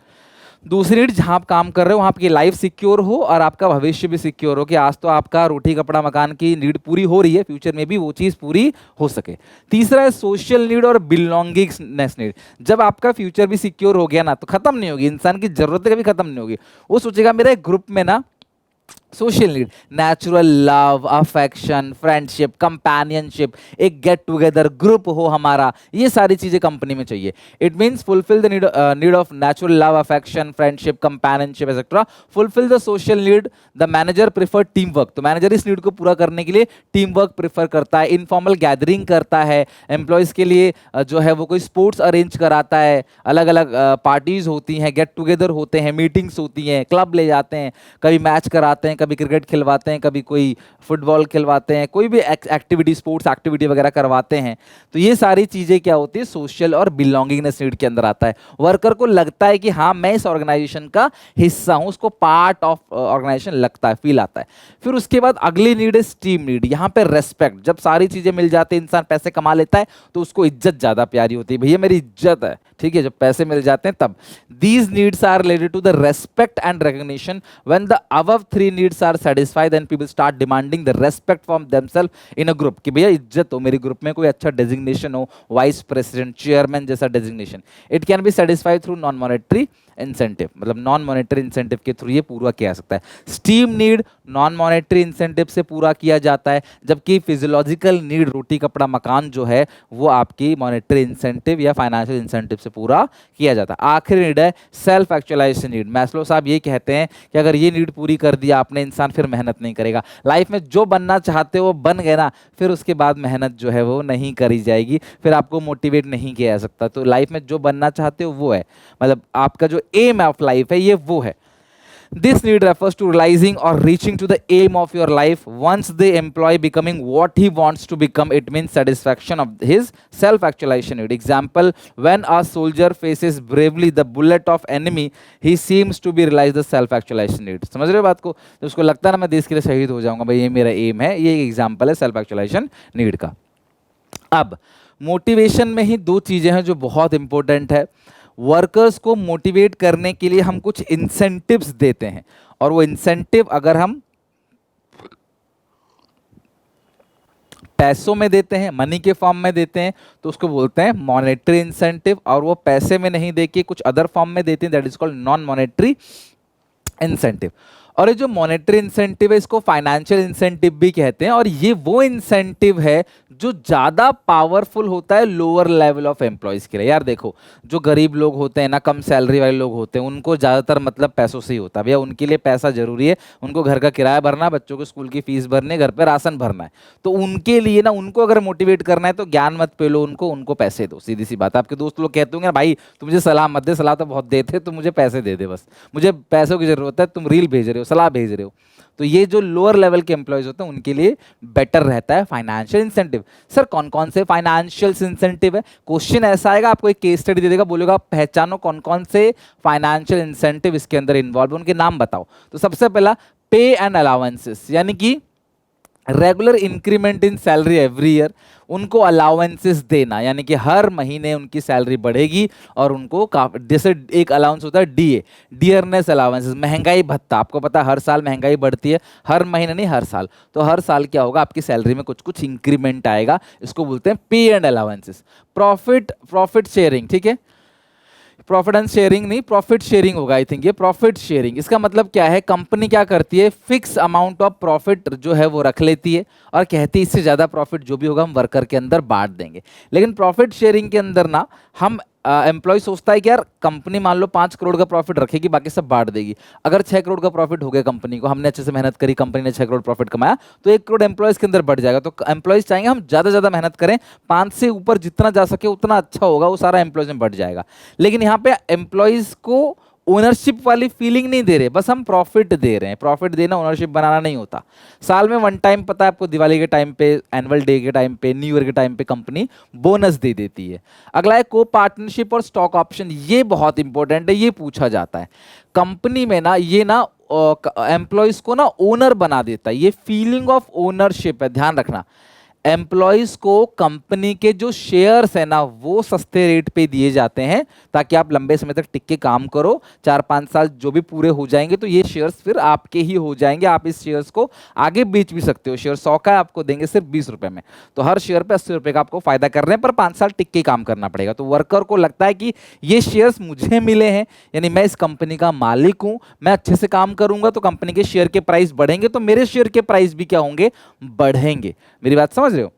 दूसरी नीड जहां आप काम कर रहे हो वहां आपकी लाइफ सिक्योर हो और आपका भविष्य भी सिक्योर हो, कि आज तो आपका रोटी कपड़ा मकान की नीड पूरी हो रही है, फ्यूचर में भी वो चीज़ पूरी हो सके। तीसरा है सोशल नीड और बिलोंगिंगनेस नीड। जब आपका फ्यूचर भी सिक्योर हो गया ना तो खत्म नहीं होगी, इंसान की जरूरतें कभी खत्म नहीं होगी। वो सोचेगा मेरा एक ग्रुप में ना social need, natural love, affection, friendship, companionship, एक गेट टुगेदर ग्रुप हो हमारा, ये सारी चीजें कंपनी में चाहिए। It means fulfil the need of natural love, affection, friendship, companionship etcetera. Fulfil the social need, the manager prefer team work. तो manager इस नीड को पूरा करने के लिए टीम वर्क प्रेफर करता है, इनफॉर्मल गैदरिंग करता है, एम्प्लॉयज के लिए जो है वो कोई स्पोर्ट्स अरेंज कराता है, अलग अलग पार्टीज होती हैं, गेट टुगेदर होते हैं, मीटिंग्स होती हैं, क्लब ले जाते हैं, कभी मैच कराते हैं, कभी क्रिकेट खिलवाते हैं, कभी कोई फुटबॉल खिलवाते हैं, कोई भी एक्टिविटी, स्पोर्ट्स एक्टिविटी वगैरह करवाते हैं। तो ये सारी चीज़ें क्या होती है, सोशल और बिलोंगिंगनेस नीड के अंदर आता है। वर्कर को लगता है कि हाँ मैं इस ऑर्गेनाइजेशन का हिस्सा हूँ, उसको पार्ट ऑफ ऑर्गेनाइजेशन लगता है, फील आता है। फिर उसके बाद अगली नीड है स्टीम नीड। यहाँ पे रेस्पेक्ट, जब सारी चीज़ें मिल जाती है, इंसान पैसे कमा लेता है तो उसको इज्जत ज़्यादा प्यारी होती है, भैया मेरी इज्जत है, ठीक है, जब पैसे मिल जाते हैं तब। These needs are related to the respect and recognition. When the above three needs are satisfied then people start demanding the respect from themself in a group, कि भैया इज्जत हो, मेरे ग्रुप में कोई अच्छा डेजिग्नेशन हो, वाइस प्रेसिडेंट, चेयरमैन जैसा designation. It can be satisfied through non monetary incentive, मतलब नॉन मॉनेटरी इंसेंटिव के थ्रू ये पूरा किया जा सकता है। Steam need non monetary incentive से पूरा किया जाता है, जबकि फिजियोलॉजिकल नीड, रोटी कपड़ा मकान जो है, वो आपकी मॉनेटरी इंसेंटिव या फाइनेंशियल इंसेंटिव से पूरा किया जाता है। आखिरी नीड है सेल्फ एक्चुअलाइजेशन नीड। मैस्लो साहब ये कहते हैं कि अगर ये नीड पूरी कर दिया आपने, इंसान फिर मेहनत नहीं करेगा। लाइफ में जो बनना चाहते हो बन गए ना, फिर उसके बाद मेहनत जो है वो नहीं करी जाएगी, फिर आपको मोटिवेट नहीं किया जा सकता। तो लाइफ में जो बनना चाहते हो वो है, मतलब आपका जो एम ऑफ लाइफ है ये वो है। This need refers to realizing or reaching to the aim of your life. Once the employee becoming what he wants to become, it means satisfaction of his self-actualization need. Example, when a soldier faces bravely the bullet of enemy, he seems to be realize the self-actualization need. समझ रहे हो बात को? तो उसको लगता है ना मैं देश के लिए शहीद हो जाऊंगा, भाई ये मेरा एम है। ये एक एग्जाम्पल है सेल्फ-एक्चुअलाइजेशन नीड का। अब मोटिवेशन में ही दो चीजें हैं जो बहुत इंपॉर्टेंट है। वर्कर्स को मोटिवेट करने के लिए हम कुछ इंसेंटिव्स देते हैं, और वो इंसेंटिव अगर हम पैसों में देते हैं, मनी के फॉर्म में देते हैं, तो उसको बोलते हैं मॉनेटरी इंसेंटिव। और वो पैसे में नहीं देके कुछ अदर फॉर्म में देते हैं, that is called non monetary incentive. और ये जो मॉनेटरी इंसेंटिव है इसको फाइनेंशियल इंसेंटिव भी कहते हैं, और ये वो इंसेंटिव है जो ज़्यादा पावरफुल होता है लोअर लेवल ऑफ एम्प्लॉयज़ के लिए। यार देखो, जो गरीब लोग होते हैं ना, कम सैलरी वाले लोग होते हैं, उनको ज़्यादातर मतलब पैसों से ही होता है, भैया उनके लिए पैसा जरूरी है, उनको घर का किराया भरना, बच्चों को स्कूल की फीस भरनी है, घर पर राशन भरना है। तो उनके लिए ना, उनको अगर मोटिवेट करना है तो ज्ञान मत पेलो उनको पैसे दो। सीधी सी बात है, आपके दोस्त लोग कहते होंगे भाई तू मुझे सलाह मत दे, सलाह तो बहुत देते, तो मुझे पैसे दे दे, बस मुझे पैसों की जरूरत है, तुम रील भेज रहे हो, सलाह भेज रहे हो। तो ये जो लोअर लेवल के एम्प्लॉयज होते हैं उनके लिए बेटर रहता है फाइनेंशियल इंसेंटिव। सर कौन कौन से फाइनेंशियल इंसेंटिव है? क्वेश्चन ऐसा आएगा, आपको एक केस स्टडी दे देगा, बोलेगा पहचानो कौन कौन से फाइनेंशियल इंसेंटिव इसके अंदर इन्वॉल्व, उनके नाम बताओ। तो सबसे पहला पे एंड अलाउंसेस, यानी कि regular increment in salary every year, उनको अलाउंसेस देना, यानी कि हर महीने उनकी सैलरी बढ़ेगी और उनको जैसे एक अलाउंस होता है डीए, डियरनेस अलाउंसेस, महंगाई भत्ता। आपको पता है हर साल महंगाई बढ़ती है, हर महीने नहीं हर साल, तो हर साल क्या होगा आपकी सैलरी में कुछ कुछ इंक्रीमेंट आएगा, इसको बोलते हैं पे एंड अलाउंसेस। प्रॉफिट शेयरिंग, ठीक है, प्रॉफिट एंड शेयरिंग नहीं, प्रॉफिट शेयरिंग होगा आई थिंक। ये प्रॉफिट शेयरिंग इसका मतलब क्या है, कंपनी क्या करती है, फिक्स अमाउंट ऑफ प्रॉफिट जो है वो रख लेती है और कहती है इससे ज़्यादा प्रॉफिट जो भी होगा हम वर्कर के अंदर बांट देंगे। लेकिन प्रॉफिट शेयरिंग के अंदर ना हम एम्प्लॉय सोचता है कि यार कंपनी मान लो 5 करोड़ का प्रॉफिट रखेगी, बाकी सब बांट देगी। अगर 6 करोड़ का प्रॉफिट हो गया कंपनी को, हमने अच्छे से मेहनत करी, कंपनी ने 6 करोड़ प्रॉफिट कमाया, तो 1 करोड़ एम्प्लॉयज़ के अंदर बढ़ जाएगा। तो एम्प्लॉयज़ चाहेंगे हम ज़्यादा ज़्यादा मेहनत करें, 5 से ऊपर जितना जा सके उतना अच्छा होगा, वो सारा एम्प्लॉयज़ में बढ़ जाएगा। लेकिन यहाँ पे एम्प्लॉयज़ को ओनरशिप वाली फीलिंग नहीं दे रहे, बस हम प्रॉफिट दे रहे हैं। प्रॉफिट देना ओनरशिप बनाना नहीं होता। साल में 1 टाइम, पता है आपको, दिवाली के टाइम पे, एनुअल डे के टाइम पे, न्यू ईयर के टाइम पे कंपनी बोनस दे देती है। अगला है को पार्टनरशिप और स्टॉक ऑप्शन, ये बहुत इंपॉर्टेंट है, ये पूछा जाता है कंपनी में ना, ये ना एम्प्लॉयज को ना ओनर बना देता है, ये फीलिंग ऑफ ओनरशिप है, ध्यान रखना। एम्प्लॉयज़ को कंपनी के जो शेयर्स है ना वो सस्ते रेट पे दिए जाते हैं ताकि आप लंबे समय तक टिक के काम करो। 4-5 साल जो भी पूरे हो जाएंगे तो ये शेयर्स फिर आपके ही हो जाएंगे, आप इस शेयर्स को आगे बेच भी सकते हो। शेयर 100 का है, आपको देंगे सिर्फ 20 रुपये में, तो हर शेयर पे 80 रुपये का आपको फायदा कर रहे हैं, पर 5 साल टिक के काम करना पड़ेगा। तो वर्कर को लगता है कि ये शेयर्स मुझे मिले हैं, यानी मैं इस कंपनी का मालिक हूँ, मैं अच्छे से काम करूंगा तो कंपनी के शेयर के प्राइस बढ़ेंगे, तो मेरे शेयर के प्राइस भी क्या होंगे, बढ़ेंगे। मेरी बात समझ रहे हो?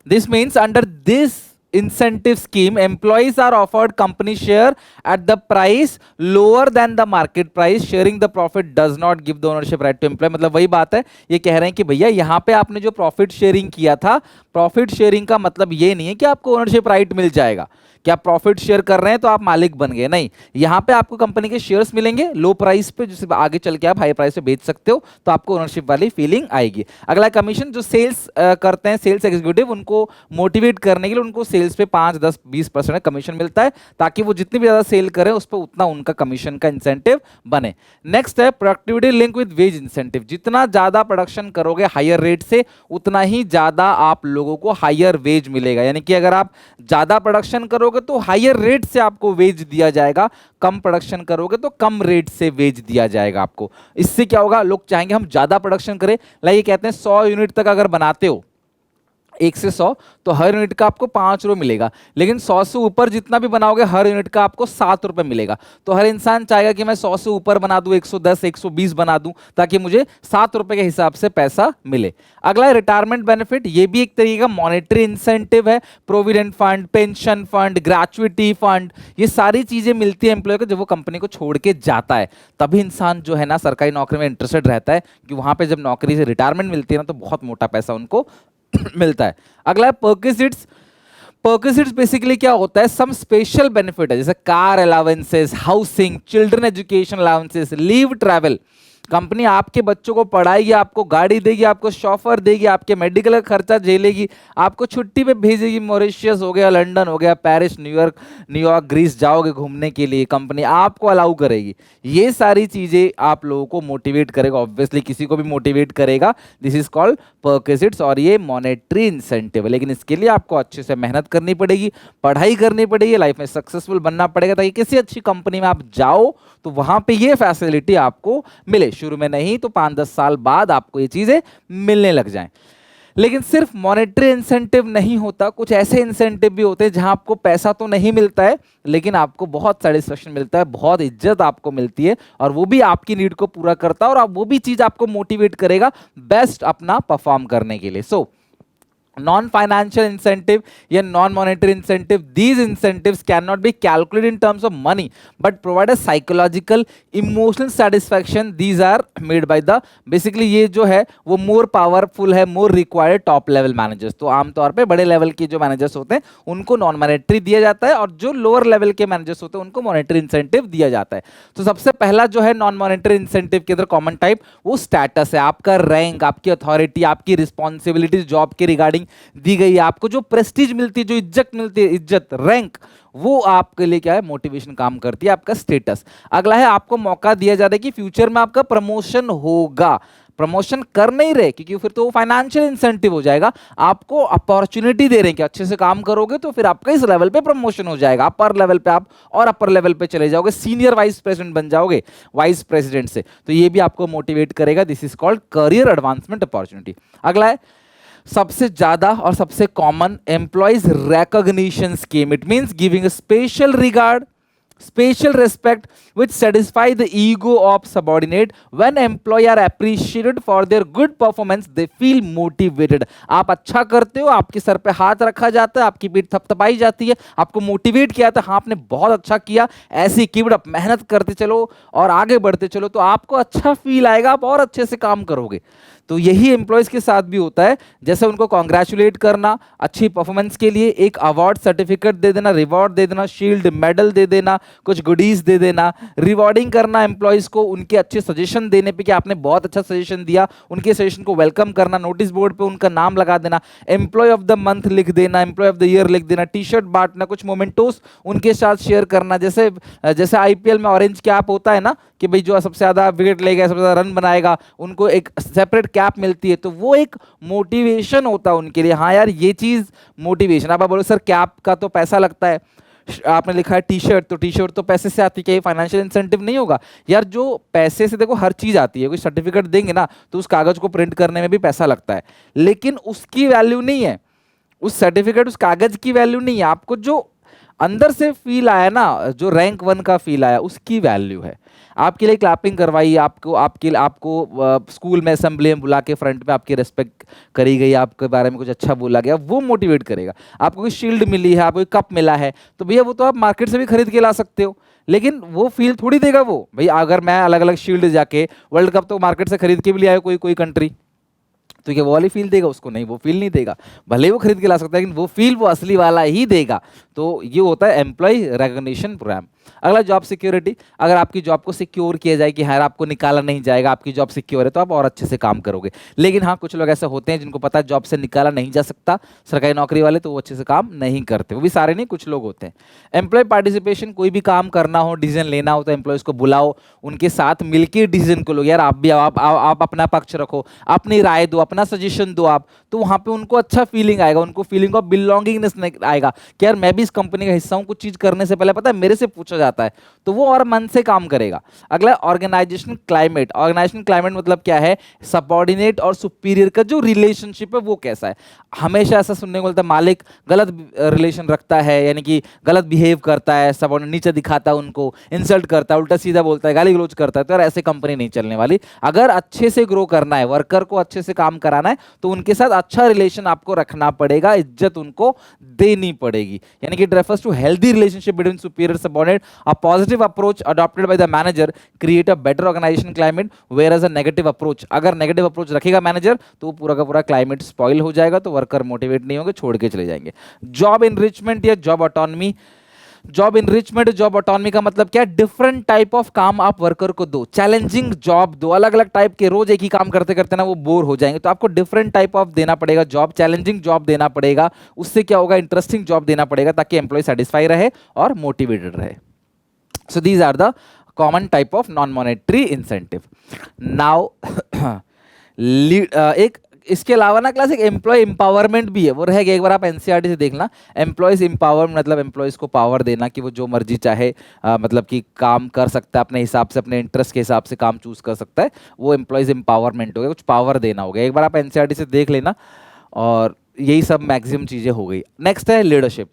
This means under this incentive scheme, employees are offered company share at the price lower than the market price. Sharing the profit does not give the ownership right to employee. मतलब वही बात है, ये कह रहे हैं कि भैया यहाँ पे आपने जो प्रॉफिट शेयरिंग किया था, प्रॉफिट शेयरिंग का मतलब ये नहीं है कि आपको ओनरशिप राइट मिल जाएगा, कि आप प्रॉफिट शेयर कर रहे हैं तो आप मालिक बन गए, नहीं। यहाँ पे आपको कंपनी के शेयर्स मिलेंगे लो प्राइस पे, जिसे आगे चल के आप हाई प्राइस पे बेच सकते हो, तो आपको ओनरशिप वाली फीलिंग आएगी। अगला कमीशन, जो सेल्स करते हैं, सेल्स एग्जीक्यूटिव, उनको मोटिवेट करने के लिए उनको सेल्स पे 5, 10, 20% कमीशन मिलता है, ताकि वो जितनी भी ज्यादा सेल करें उस पर उतना उनका कमीशन का इंसेंटिव बने। नेक्स्ट है productivity link with wage incentive. जितना ज्यादा प्रोडक्शन करोगे हायर रेट से, उतना ही ज्यादा आप लोगों को हायर वेज मिलेगा। यानी कि अगर आप ज्यादा प्रोडक्शन करोगे तो हायर रेट से आपको वेज दिया जाएगा, कम प्रोडक्शन करोगे तो कम रेट से वेज दिया जाएगा आपको। इससे क्या होगा, लोग चाहेंगे हम ज्यादा प्रोडक्शन करें। लाइक ये कहते हैं 100 यूनिट तक अगर बनाते हो 1 से 100, तो हर यूनिट का आपको 5 रुपये मिलेगा। लेकिन 100 से ऊपर जितना भी बनाओगे हर यूनिट का आपको 7 रुपये मिलेगा। तो हर इंसान चाहेगा कि मैं 100 से ऊपर बना दूं, 110, 120 बना दूं, ताकि मुझे 7 रुपये के हिसाब से पैसा मिले। अगला है रिटायरमेंट बेनिफिट। ये भी एक तरीके का मॉनेटरी इंसेंटिव है। Provident fund, pension fund, gratuity fund, ये सारी चीजें मिलती है एम्प्लॉय को जब वो कंपनी को छोड़ के जाता है। तभी इंसान जो है ना सरकारी नौकरी में इंटरेस्टेड रहता है, कि वहां पे जब नौकरी से रिटायरमेंट मिलती है ना, तो बहुत मोटा पैसा उनको मिलता है। अगला है परक्विजिट्स। परक्विजिट्स बेसिकली क्या होता है, सम स्पेशल बेनिफिट है, जैसे car allowances, housing, children education allowances, leave travel. Company आपके बच्चों को पढ़ाएगी, आपको गाड़ी देगी, आपको शॉफर देगी, आपके मेडिकल का खर्चा झेलेगी, आपको छुट्टी पे भेजेगी। मॉरिशस हो गया, लंदन हो गया, पेरिस, न्यूयॉर्क, ग्रीस जाओगे घूमने के लिए, कंपनी आपको अलाउ करेगी। ये सारी चीजें आप लोगों को मोटिवेट करेगा, ऑब्वियसली किसी को भी मोटिवेट करेगा। दिस इज कॉल्ड परक्विजिट्स, और ये मॉनेटरी इंसेंटिव है। लेकिन इसके लिए आपको अच्छे से मेहनत करनी पड़ेगी, पढ़ाई करनी पड़ेगी, लाइफ में सक्सेसफुल बनना पड़ेगा, ताकि किसी अच्छी कंपनी में आप जाओ तो वहां पे ये फैसिलिटी आपको मिले। शुरू में नहीं तो 5-10 साल बाद आपको ये चीजें मिलने लग जाएं। लेकिन सिर्फ मॉनेटरी इंसेंटिव नहीं होता, कुछ ऐसे इंसेंटिव भी होते हैं जहां आपको पैसा तो नहीं मिलता है, लेकिन आपको बहुत सेटिस्फेक्शन मिलता है, बहुत इज्जत आपको मिलती है, और वो भी आपकी नीड को पूरा करता है, और वो भी चीज आपको मोटिवेट करेगा बेस्ट अपना परफॉर्म करने के लिए। सो non-financial incentive या non-monetary incentive, these incentives cannot be calculated in terms of money but provide a psychological emotional satisfaction. These are made by the basically ये जो है वो more powerful है, more required top level managers। तो आमतौर पे बड़े लेवल के जो मैनेजर्स होते हैं उनको नॉन मॉनेटरी दिया जाता है, और जो लोअर लेवल के मैनेजर्स होते हैं उनको मॉनेटरी इंसेंटिव दिया जाता है। तो सबसे पहला जो है नॉन मॉनेटरी इंसेंटिव के अंदर कॉमन टाइप, वो स्टेटस है, आपका रैंक, आपकी अथॉरिटी, आपकी रिस्पॉन्सिबिलिटीज जॉब के रिगार्डिंग दी गई है, आपको जो प्रेस्टीज मिलती है, जो इज्जत मिलती है, इज्जत, रैंक, वो आपके लिए क्या है, मोटिवेशन काम करती है, आपका स्टेटस। अगला है आपको मौका दिया जा रहा है कि फ्यूचर में आपका प्रमोशन होगा। प्रमोशन कर नहीं रहे क्योंकि फिर तो वो फाइनेंशियल इंसेंटिव हो जाएगा, आपको अपॉर्चुनिटी दे रहे हैं कि अच्छे से काम करोगे तो फिर आपका इस लेवल पे प्रमोशन हो जाएगा, अपर लेवल पे आप और अपर लेवल पे चले जाओगे, सीनियर वाइस प्रेसिडेंट बन जाओगे वाइस प्रेसिडेंट से, तो ये भी आपको मोटिवेट करेगा। This is called career advancement opportunity. अगला है सबसे ज्यादा और सबसे common, employees recognition scheme. It means giving a special regard, special respect which satisfy the ego of subordinate. When employee are appreciated for their good performance, they feel motivated. आप अच्छा करते हो, आपके सर पे हाथ रखा जाता है, आपकी पीठ थपथपाई जाती है, आपको मोटिवेट किया जाता है, हाँ आपने बहुत अच्छा किया, ऐसी कीप अप, मेहनत करते चलो और आगे बढ़ते चलो, तो आपको अच्छा फील आएगा, आप और अच्छे से काम करोगे। तो यही एम्प्लॉयज के साथ भी होता है, जैसे उनको कॉन्ग्रेचुलेट करना अच्छी परफॉर्मेंस के लिए, एक अवार्ड सर्टिफिकेट दे देना, रिवॉर्ड दे देना, शील्ड मेडल दे देना, कुछ गुडीज दे देना, रिवॉर्डिंग करना एम्प्लॉयज को उनके अच्छे सजेशन देने पे कि आपने बहुत अच्छा सजेशन दिया, उनके सजेशन को वेलकम करना, नोटिस बोर्ड पे उनका नाम लगा देना, एम्प्लॉय ऑफ द मंथ लिख देना, एम्प्लॉय ऑफ द ईयर लिख देना, टी शर्ट बांटना, कुछ मोमेंटोस उनके साथ शेयर करना। जैसे जैसे आईपीएल में ऑरेंज कैप होता है ना, कि भाई जो सबसे ज्यादा विकेट लेगा, सबसे ज्यादा रन बनाएगा, उनको एक सेपरेट कैप मिलती है, तो वो एक मोटिवेशन होता है उनके लिए। हाँ यार ये चीज मोटिवेशन। आप बोलो सर कैप का तो पैसा लगता है, आपने लिखा है टी शर्ट, तो टी शर्ट तो पैसे से आती है, क्या ये फाइनेंशियल इंसेंटिव नहीं होगा? यार जो पैसे से देखो हर चीज आती है, कोई सर्टिफिकेट देंगे ना तो उस कागज को प्रिंट करने में भी पैसा लगता है, लेकिन उसकी वैल्यू नहीं है, उस सर्टिफिकेट उस कागज की वैल्यू नहीं है, आपको जो अंदर से फील आया ना, जो रैंक 1 का फील आया, उसकी वैल्यू है। आपके लिए क्लैपिंग करवाई, आपको आपके आपको स्कूल में असेंबली में बुला के फ्रंट में आपकी रिस्पेक्ट करी गई, आपके बारे में कुछ अच्छा बोला गया, वो मोटिवेट करेगा। आपको कोई शील्ड मिली है, आपको कप मिला है, तो भैया वो तो आप मार्केट से भी खरीद के ला सकते हो, लेकिन वो फील थोड़ी देगा वो। भाई अगर मैं अलग अलग शील्ड जाके, वर्ल्ड कप तो मार्केट से खरीद के भी ले आया कोई कोई कंट्री, तो क्या वो वाली फील देगा उसको? नहीं, वो फील नहीं देगा। भले वो खरीद के ला सकता है, लेकिन वो फील वो असली वाला ही देगा। तो ये होता है एम्प्लॉय रिकॉग्निशन प्रोग्राम। अगला जॉब सिक्योरिटी। अगर आपकी जॉब को सिक्योर किया जाए कि हाँ आपको निकाला नहीं जाएगा, आपकी जॉब सिक्योर है, तो आप और अच्छे से काम करोगे। लेकिन हाँ कुछ लोग ऐसे होते हैं जिनको पता है जॉब से निकाला नहीं जा सकता, सरकारी नौकरी वाले, तो वो अच्छे से काम नहीं करते। वो भी सारे नहीं, कुछ लोग होते हैं। Employ participation. कोई भी काम करना हो, डिसीजन लेना हो, तो एम्प्लॉयज को बुलाओ, उनके साथ मिलकर डिसीजन को लो। यार आप भी आप अपना पक्ष रखो, अपनी राय दो, अपना सजेशन दो आप, तो वहां पे उनको अच्छा फीलिंग आएगा, उनको फीलिंग ऑफ बिलोंगिंगनेस आएगा कि यार मैं भी इस कंपनी का हिस्सा हूं। कुछ चीज करने से पहले पता है मेरे से पूछा जाता है, तो वो और मन से काम करेगा। अगला ऑर्गेनाइजेशन क्लाइमेट। ऑर्गेनाइजेशन क्लाइमेट मतलब क्या है? सबऑर्डिनेट और सुपीरियर का जो रिलेशनशिप है वो कैसा है। हमेशा ऐसा सुनने को मिलता है मालिक गलत रिलेशन रखता है, यानी कि गलत बिहेव करता है, सबऑर्डिनेट नीचे दिखाता है, उनको इंसल्ट करता है, उल्टा सीधा बोलता है, गाली गलौज करता है, तो यार ऐसे कंपनी नहीं चलने वाली। अगर अच्छे से ग्रो करना है, वर्कर को अच्छे से काम कराना है, तो उनके साथ अच्छा रिलेशन आपको रखना पड़ेगा, इज्जत उनको देनी पड़ेगी। यानी कि it refers to healthy relationship between superior subordinate. A positive approach adopted by the manager create a better organisation climate, where as a negative approach, अगर नेगेटिव अप्रोच रखेगा मैनेजर तो पूरा का पूरा क्लाइमेट स्पॉइल हो जाएगा, तो वर्कर मोटिवेट नहीं होंगे, छोड़ के चले जाएंगे। जॉब इनरिचमेंट या job autonomy. Job enrichment, job autonomy का मतलब क्या? डिफरेंट टाइप ऑफ काम आप वर्कर को दो, चैलेंजिंग जॉब दो, अलग अलग टाइप के। रोज एक ही काम करते करते ना वो बोर हो जाएंगे, तो आपको डिफरेंट टाइप ऑफ देना पड़ेगा जॉब, चैलेंजिंग जॉब देना पड़ेगा। उससे क्या होगा? इंटरेस्टिंग जॉब देना पड़ेगा, ताकि एम्प्लॉय सेटिस्फाई रहे और मोटिवेटेड रहे। So these are the common type of non-monetary incentive. Now एक इसके अलावा ना क्लास एक एम्प्लॉय एम्पावरमेंट भी है, वो रहेगा। एक बार आप एनसीईआरटी से देखना, एम्प्लॉयज एम्पावर मतलब एम्प्लॉयज को पावर देना कि वो जो मर्जी चाहे मतलब कि काम कर सकता है अपने हिसाब से, अपने इंटरेस्ट के हिसाब से काम चूज कर सकता है, वो एम्प्लॉयज एम्पावरमेंट हो गया, कुछ पावर देना हो गया। एक बार आप एनसीईआरटी से देख लेना, और यही सब मैक्सिमम चीजें हो गई। नेक्स्ट है लीडरशिप।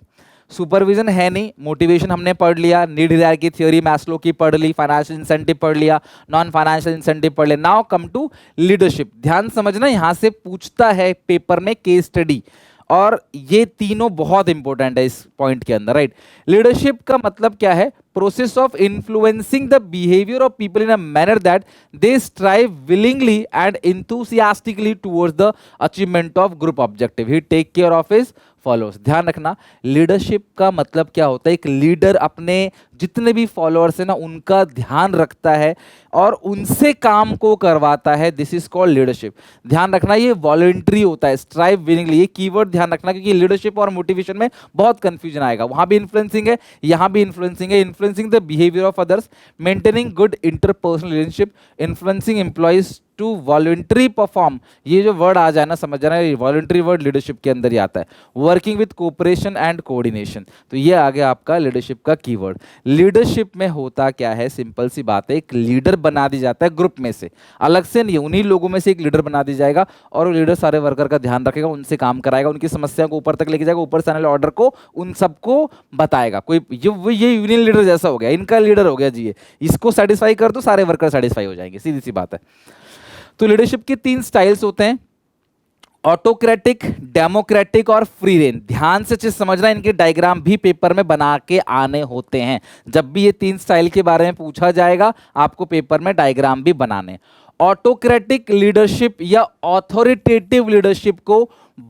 सुपरविजन है नहीं, मोटिवेशन हमने पढ़ लिया, नीड डिजायर की थ्योरी मैस्लो की पढ़ ली, फाइनेंशियल इंसेंटिव पढ़ लिया, नॉन फाइनेंशियल इंसेंटिव पढ़ लिया। Now come to leadership. ध्यान समझना, यहां से पूछता है पेपर में केस स्टडी, और ये तीनों बहुत इंपॉर्टेंट है इस पॉइंट के अंदर, राइट। लीडरशिप का मतलब क्या है? Process of influencing the behaviour of people in a manner that they strive willingly and enthusiastically towards the achievement of group objective, he take care of his followers. ध्यान रखना, leadership का मतलब क्या होता है? एक लीडर अपने जितने भी फॉलोअर्स हैं ना, उनका ध्यान रखता है और उनसे काम को करवाता है। This is called leadership. ध्यान रखना, ये वॉलंटरी होता है, स्ट्राइव विलिंगली, ये कीवर्ड ध्यान रखना, क्योंकि लीडरशिप और मोटिवेशन में बहुत कंफ्यूजन आएगा। वहां भी इन्फ्लुएंसिंग है, यहां भी इन्फ्लुएंसिंग है। Influencing the behaviour of others, maintaining good interpersonal relationship, influencing employees to voluntary perform. ये जो वर्ड आ जाए ना, समझ जाना, ये वॉलंटरी वर्ड लीडरशिप के अंदर ही आता है। Working with cooperation and coordination, तो ये आ गया आपका लीडरशिप का कीवर्ड। लीडरशिप में होता क्या है? सिंपल सी बात है, एक लीडर बना दी जाता है ग्रुप में से, अलग से नहीं, उन्हीं लोगों में से एक लीडर बना दी जाएगा, और वो लीडर सारे वर्कर का ध्यान रखेगा, उनसे काम कराएगा, उनकी समस्या को ऊपर तक लेके जाएगा, ऊपर से आने वाले ऑर्डर को उन सबको बताएगा। कोई ये यूनियन लीडर जैसा हो गया, इनका लीडर हो गया जी, ये इसको सेटिस्फाई कर दो, सारे वर्कर सेटिस्फाई हो जाएंगे, सीधी सी बात है। तो लीडरशिप के 3 स्टाइल्स होते हैं, ऑटोक्रेटिक, डेमोक्रेटिक और फ्री रेन। ध्यान से चीज समझना, इनके डायग्राम भी पेपर में बना के आने होते हैं। जब भी ये 3 स्टाइल के बारे में पूछा जाएगा, आपको पेपर में डायग्राम भी बनाने। ऑटोक्रेटिक लीडरशिप या ऑथोरिटेटिव लीडरशिप को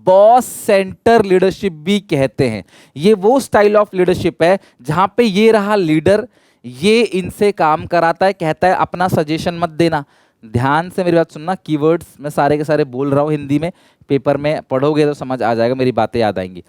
बॉस सेंटर लीडरशिप भी कहते हैं। ये वो स्टाइल ऑफ लीडरशिप है जहां पे ये रहा लीडर, ये इनसे काम कराता है, कहता है अपना सजेशन मत देना। ध्यान से मेरी बात सुनना, कीवर्ड्स मैं सारे के सारे बोल रहा हूं हिंदी में, पेपर में पढ़ोगे तो समझ आ जाएगा, मेरी बातें याद आएंगी।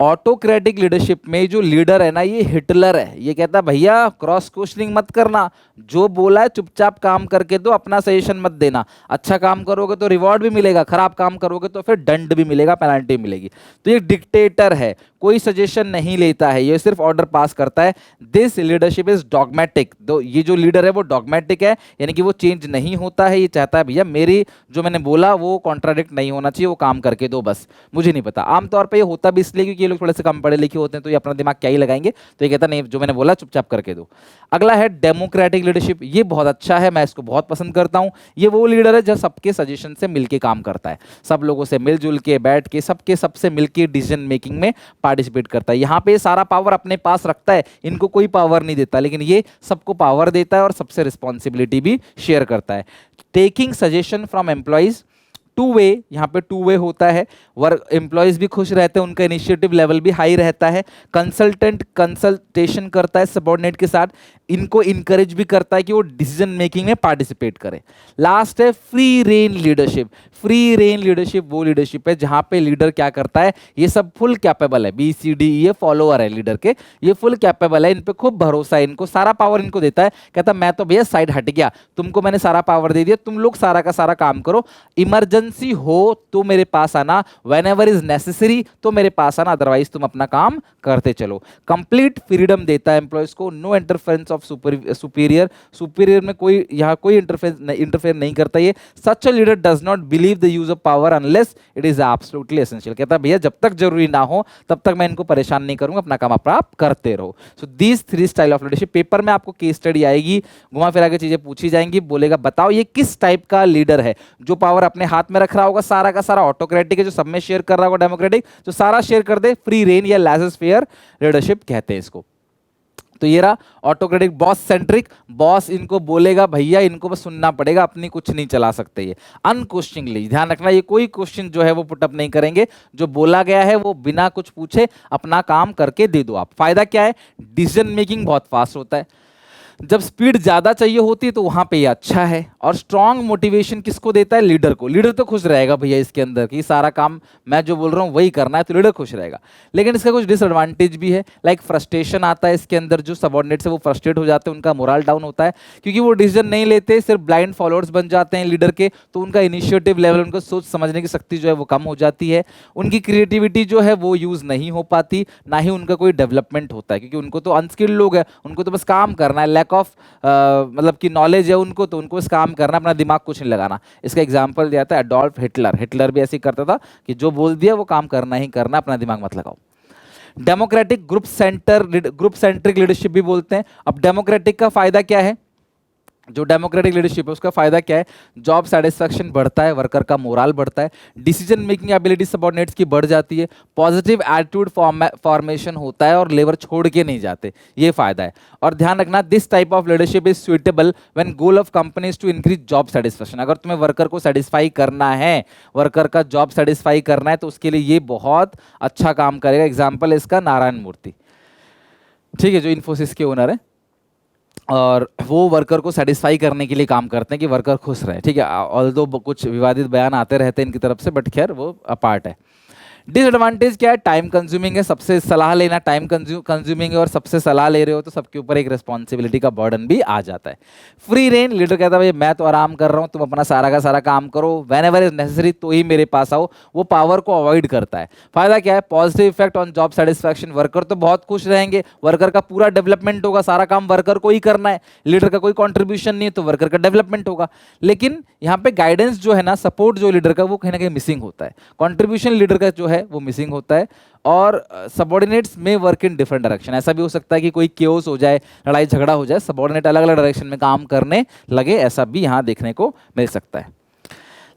ऑटोक्रेटिक लीडरशिप में जो लीडर है ना, ये हिटलर है। ये कहता है भैया क्रॉस क्वेश्चनिंग मत करना, जो बोला है चुपचाप काम करके दो, अपना सजेशन मत देना। अच्छा काम करोगे तो रिवॉर्ड भी मिलेगा, खराब काम करोगे तो फिर दंड भी मिलेगा, पेनल्टी मिलेगी। तो ये डिक्टेटर है, कोई सजेशन नहीं लेता है, ये सिर्फ ऑर्डर पास करता है। दिस लीडरशिप इज डॉगमेटिक, तो ये जो लीडर है वो डॉगमेटिक है, यानी कि वो चेंज नहीं होता है। ये चाहता है भैया मेरी जो मैंने बोला वो कॉन्ट्राडिक्ट नहीं होना चाहिए, वो काम करके दो बस, मुझे नहीं पता। आमतौर पर ये होता भी इसलिए क्योंकि ये लोग थोड़े से कम पढ़े लिखे होते हैं, तो ये अपना दिमाग क्या ही लगाएंगे, तो ये कहता नहीं जो मैंने बोला चुपचाप करके दो। अगला है डेमोक्रेटिक लीडरशिप, ये बहुत अच्छा है, मैं इसको बहुत पसंद करता हूं। ये वो लीडर है जो सबके सजेशन से मिलके काम करता है, सब लोगों से मिलजुल के बैठ के सबसे मिलके डिसीजन मेकिंग में पार्टिसिपेट करता है। यहाँ पे सारा पावर अपने पास रखता है, इनको कोई पावर नहीं देता, लेकिन ये सबको पावर देता है और सबसे रिस्पॉन्सिबिलिटी भी शेयर करता है। Taking suggestion from employees, two way, यहाँ पे टू वे होता है, वर्क एम्प्लॉयज भी खुश रहते हैं, उनका इनिशिएटिव लेवल भी हाई रहता है। कंसल्टेंट कंसल्टेशन करता है सबऑर्डिनेट के साथ, इनको इनकरेज भी करता है कि वो डिसीजन मेकिंग में पार्टिसिपेट करें। लास्ट है free rein leadership. Free rein leadership वो लीडरशिप है जहां पे लीडर क्या करता है, ये सब फुल कैपेबल है, BCD ये फॉलोअर है लीडर के, ये फुल कैपेबल है, इन पे खूब भरोसा है, इनको सारा पावर इनको देता है। कहता मैं तो भैया साइड हट गया, तुमको मैंने सारा पावर दे दिया, तुम लोग सारा का सारा काम करो, इमरजेंसी हो तो मेरे पास आना, वेन एवर इज नेसेसरी तो मेरे पास आना, अदरवाइज तुम अपना काम करते चलो। कंप्लीट फ्रीडम देता है एम्प्लॉयज को, no interference of superior, superior में कोई यहाँ कोई इंटरफेयर नहीं करता ये। Such a leader does not believe the use of power unless it is absolutely essential. कहता है भैया जब तक जरूरी ना हो तब तक मैं इनको परेशान नहीं करूंगा, अपना काम आप करते रहो। So these 3 style of leadership. Paper में आपको केस स्टडी आएगी, घुमा फिरा के चीजें पूछी जाएंगी, बोलेगा बताओ ये किस टाइप का लीडर है, जो पावर अपने हाथ में रख रहा होगा सारा का सारा ऑटोक्रेटिक है, जो सब में शेयर कर रहा होगा डेमोक्रेटिक, जो सारा शेयर कर दे, फ्री रेन या लेजर फेयर लीडरशिप कहते हैं इसको। तो ये रहा ऑटोक्रेटिक। बॉस सेंट्रिक, बॉस इनको बोलेगा भैया इनको बस सुनना पड़ेगा, अपनी कुछ नहीं चला सकते ये। अनक्वेश्चनिंगली, ध्यान रखना ये कोई क्वेश्चन जो है वो पुटअप नहीं करेंगे, जो बोला गया है वो बिना कुछ पूछे अपना काम करके दे दो आप। फायदा क्या है, डिसीजन मेकिंग बहुत फास्ट होता है, जब स्पीड ज्यादा चाहिए होती है तो वहां पे ये अच्छा है। और स्ट्रांग मोटिवेशन किसको देता है, लीडर को। लीडर तो खुश रहेगा भैया इसके अंदर कि सारा काम मैं जो बोल रहा हूँ वही करना है, तो लीडर खुश रहेगा। लेकिन इसका कुछ डिसएडवांटेज भी है, लाइक फ्रस्ट्रेशन आता है इसके अंदर, जो सबऑर्डिनेट से वो फ्रस्ट्रेट हो जाते हैं, उनका मोरल डाउन होता है, क्योंकि वो डिसीजन नहीं लेते, सिर्फ ब्लाइंड फॉलोअर्स बन जाते हैं लीडर के, तो उनका इनिशिएटिव लेवल, उनको सोच समझने की शक्ति जो है वो कम हो जाती है, उनकी क्रिएटिविटी जो है वो यूज नहीं हो पाती, ना ही उनका कोई डेवलपमेंट होता है, क्योंकि उनको तो अनस्किल्ड लोग हैं, उनको तो बस काम करना है, लैक ऑफ मतलब कि नॉलेज है उनको, तो उनको इस काम करना, अपना दिमाग कुछ नहीं लगाना। इसका एग्जांपल दिया था एडोल्फ हिटलर, हिटलर भी ऐसे ही करता था कि जो बोल दिया वो काम करना ही करना, अपना दिमाग मत लगाओ। डेमोक्रेटिक ग्रुप सेंट्रिक लीडरशिप भी बोलते हैं। अब डेमोक्रेटिक का फायदा क्या है, जो डेमोक्रेटिक लीडरशिप है उसका फायदा क्या है, जॉब सेटिस्फैक्शन बढ़ता है, वर्कर का मोरल बढ़ता है, डिसीजन मेकिंग एबिलिटी सबऑर्डिनेट्स की बढ़ जाती है, पॉजिटिव एटीट्यूड फॉर्मेशन होता है और लेबर छोड़ के नहीं जाते, ये फायदा है। और ध्यान रखना this type of leadership is suitable when goal of companies to increase job satisfaction. अगर तुम्हें वर्कर को सेटिस्फाई करना है, वर्कर का जॉब सेटिस्फाई करना है, तो उसके लिए ये बहुत अच्छा काम करेगा। एग्जाम्पल इसका नारायण मूर्ति, ठीक है, जो इन्फोसिस के ओनर है, और वो वर्कर को सेटिस्फाई करने के लिए काम करते हैं कि वर्कर खुश रहे, ठीक है। ऑल्दो कुछ विवादित बयान आते रहते हैं इनकी तरफ से, बट खैर वो अपार्ट है। डिसएडवांटेज क्या है, टाइम कंज्यूमिंग है, सबसे सलाह लेना टाइम कंज्यूमिंग है, और सबसे सलाह ले रहे हो तो सबके ऊपर एक रिस्पॉन्सिबिलिटी का बर्डन भी आ जाता है। फ्री रेन, लीडर कहता है भाई मैं तो आराम कर रहा हूँ, तुम अपना सारा का सारा काम करो, वेन एवर इज नेसेसरी तो ही मेरे पास आओ, वो पावर को अवॉइड करता है। फायदा क्या है, positive effect on job satisfaction, worker तो बहुत खुश रहेंगे, वर्कर का पूरा डेवलपमेंट होगा, सारा काम वर्कर को ही करना है, लीडर का कोई कॉन्ट्रीब्यूशन नहीं है, तो वर्कर का डेवलपमेंट होगा। लेकिन यहाँ पे गाइडेंस जो है ना, सपोर्ट जो लीडर का, वो कहीं ना कहीं मिसिंग होता है, कॉन्ट्रीब्यूशन लीडर का जो है वो मिसिंग होता है। और सबऑर्डिनेट्स में वर्क इन डिफरेंट डायरेक्शन, ऐसा भी हो सकता है कि कोई केओस हो जाए, लड़ाई झगड़ा हो जाए, सबऑर्डिनेट अलग अलग डायरेक्शन में काम करने लगे, ऐसा भी यहाँ देखने को मिल सकता है।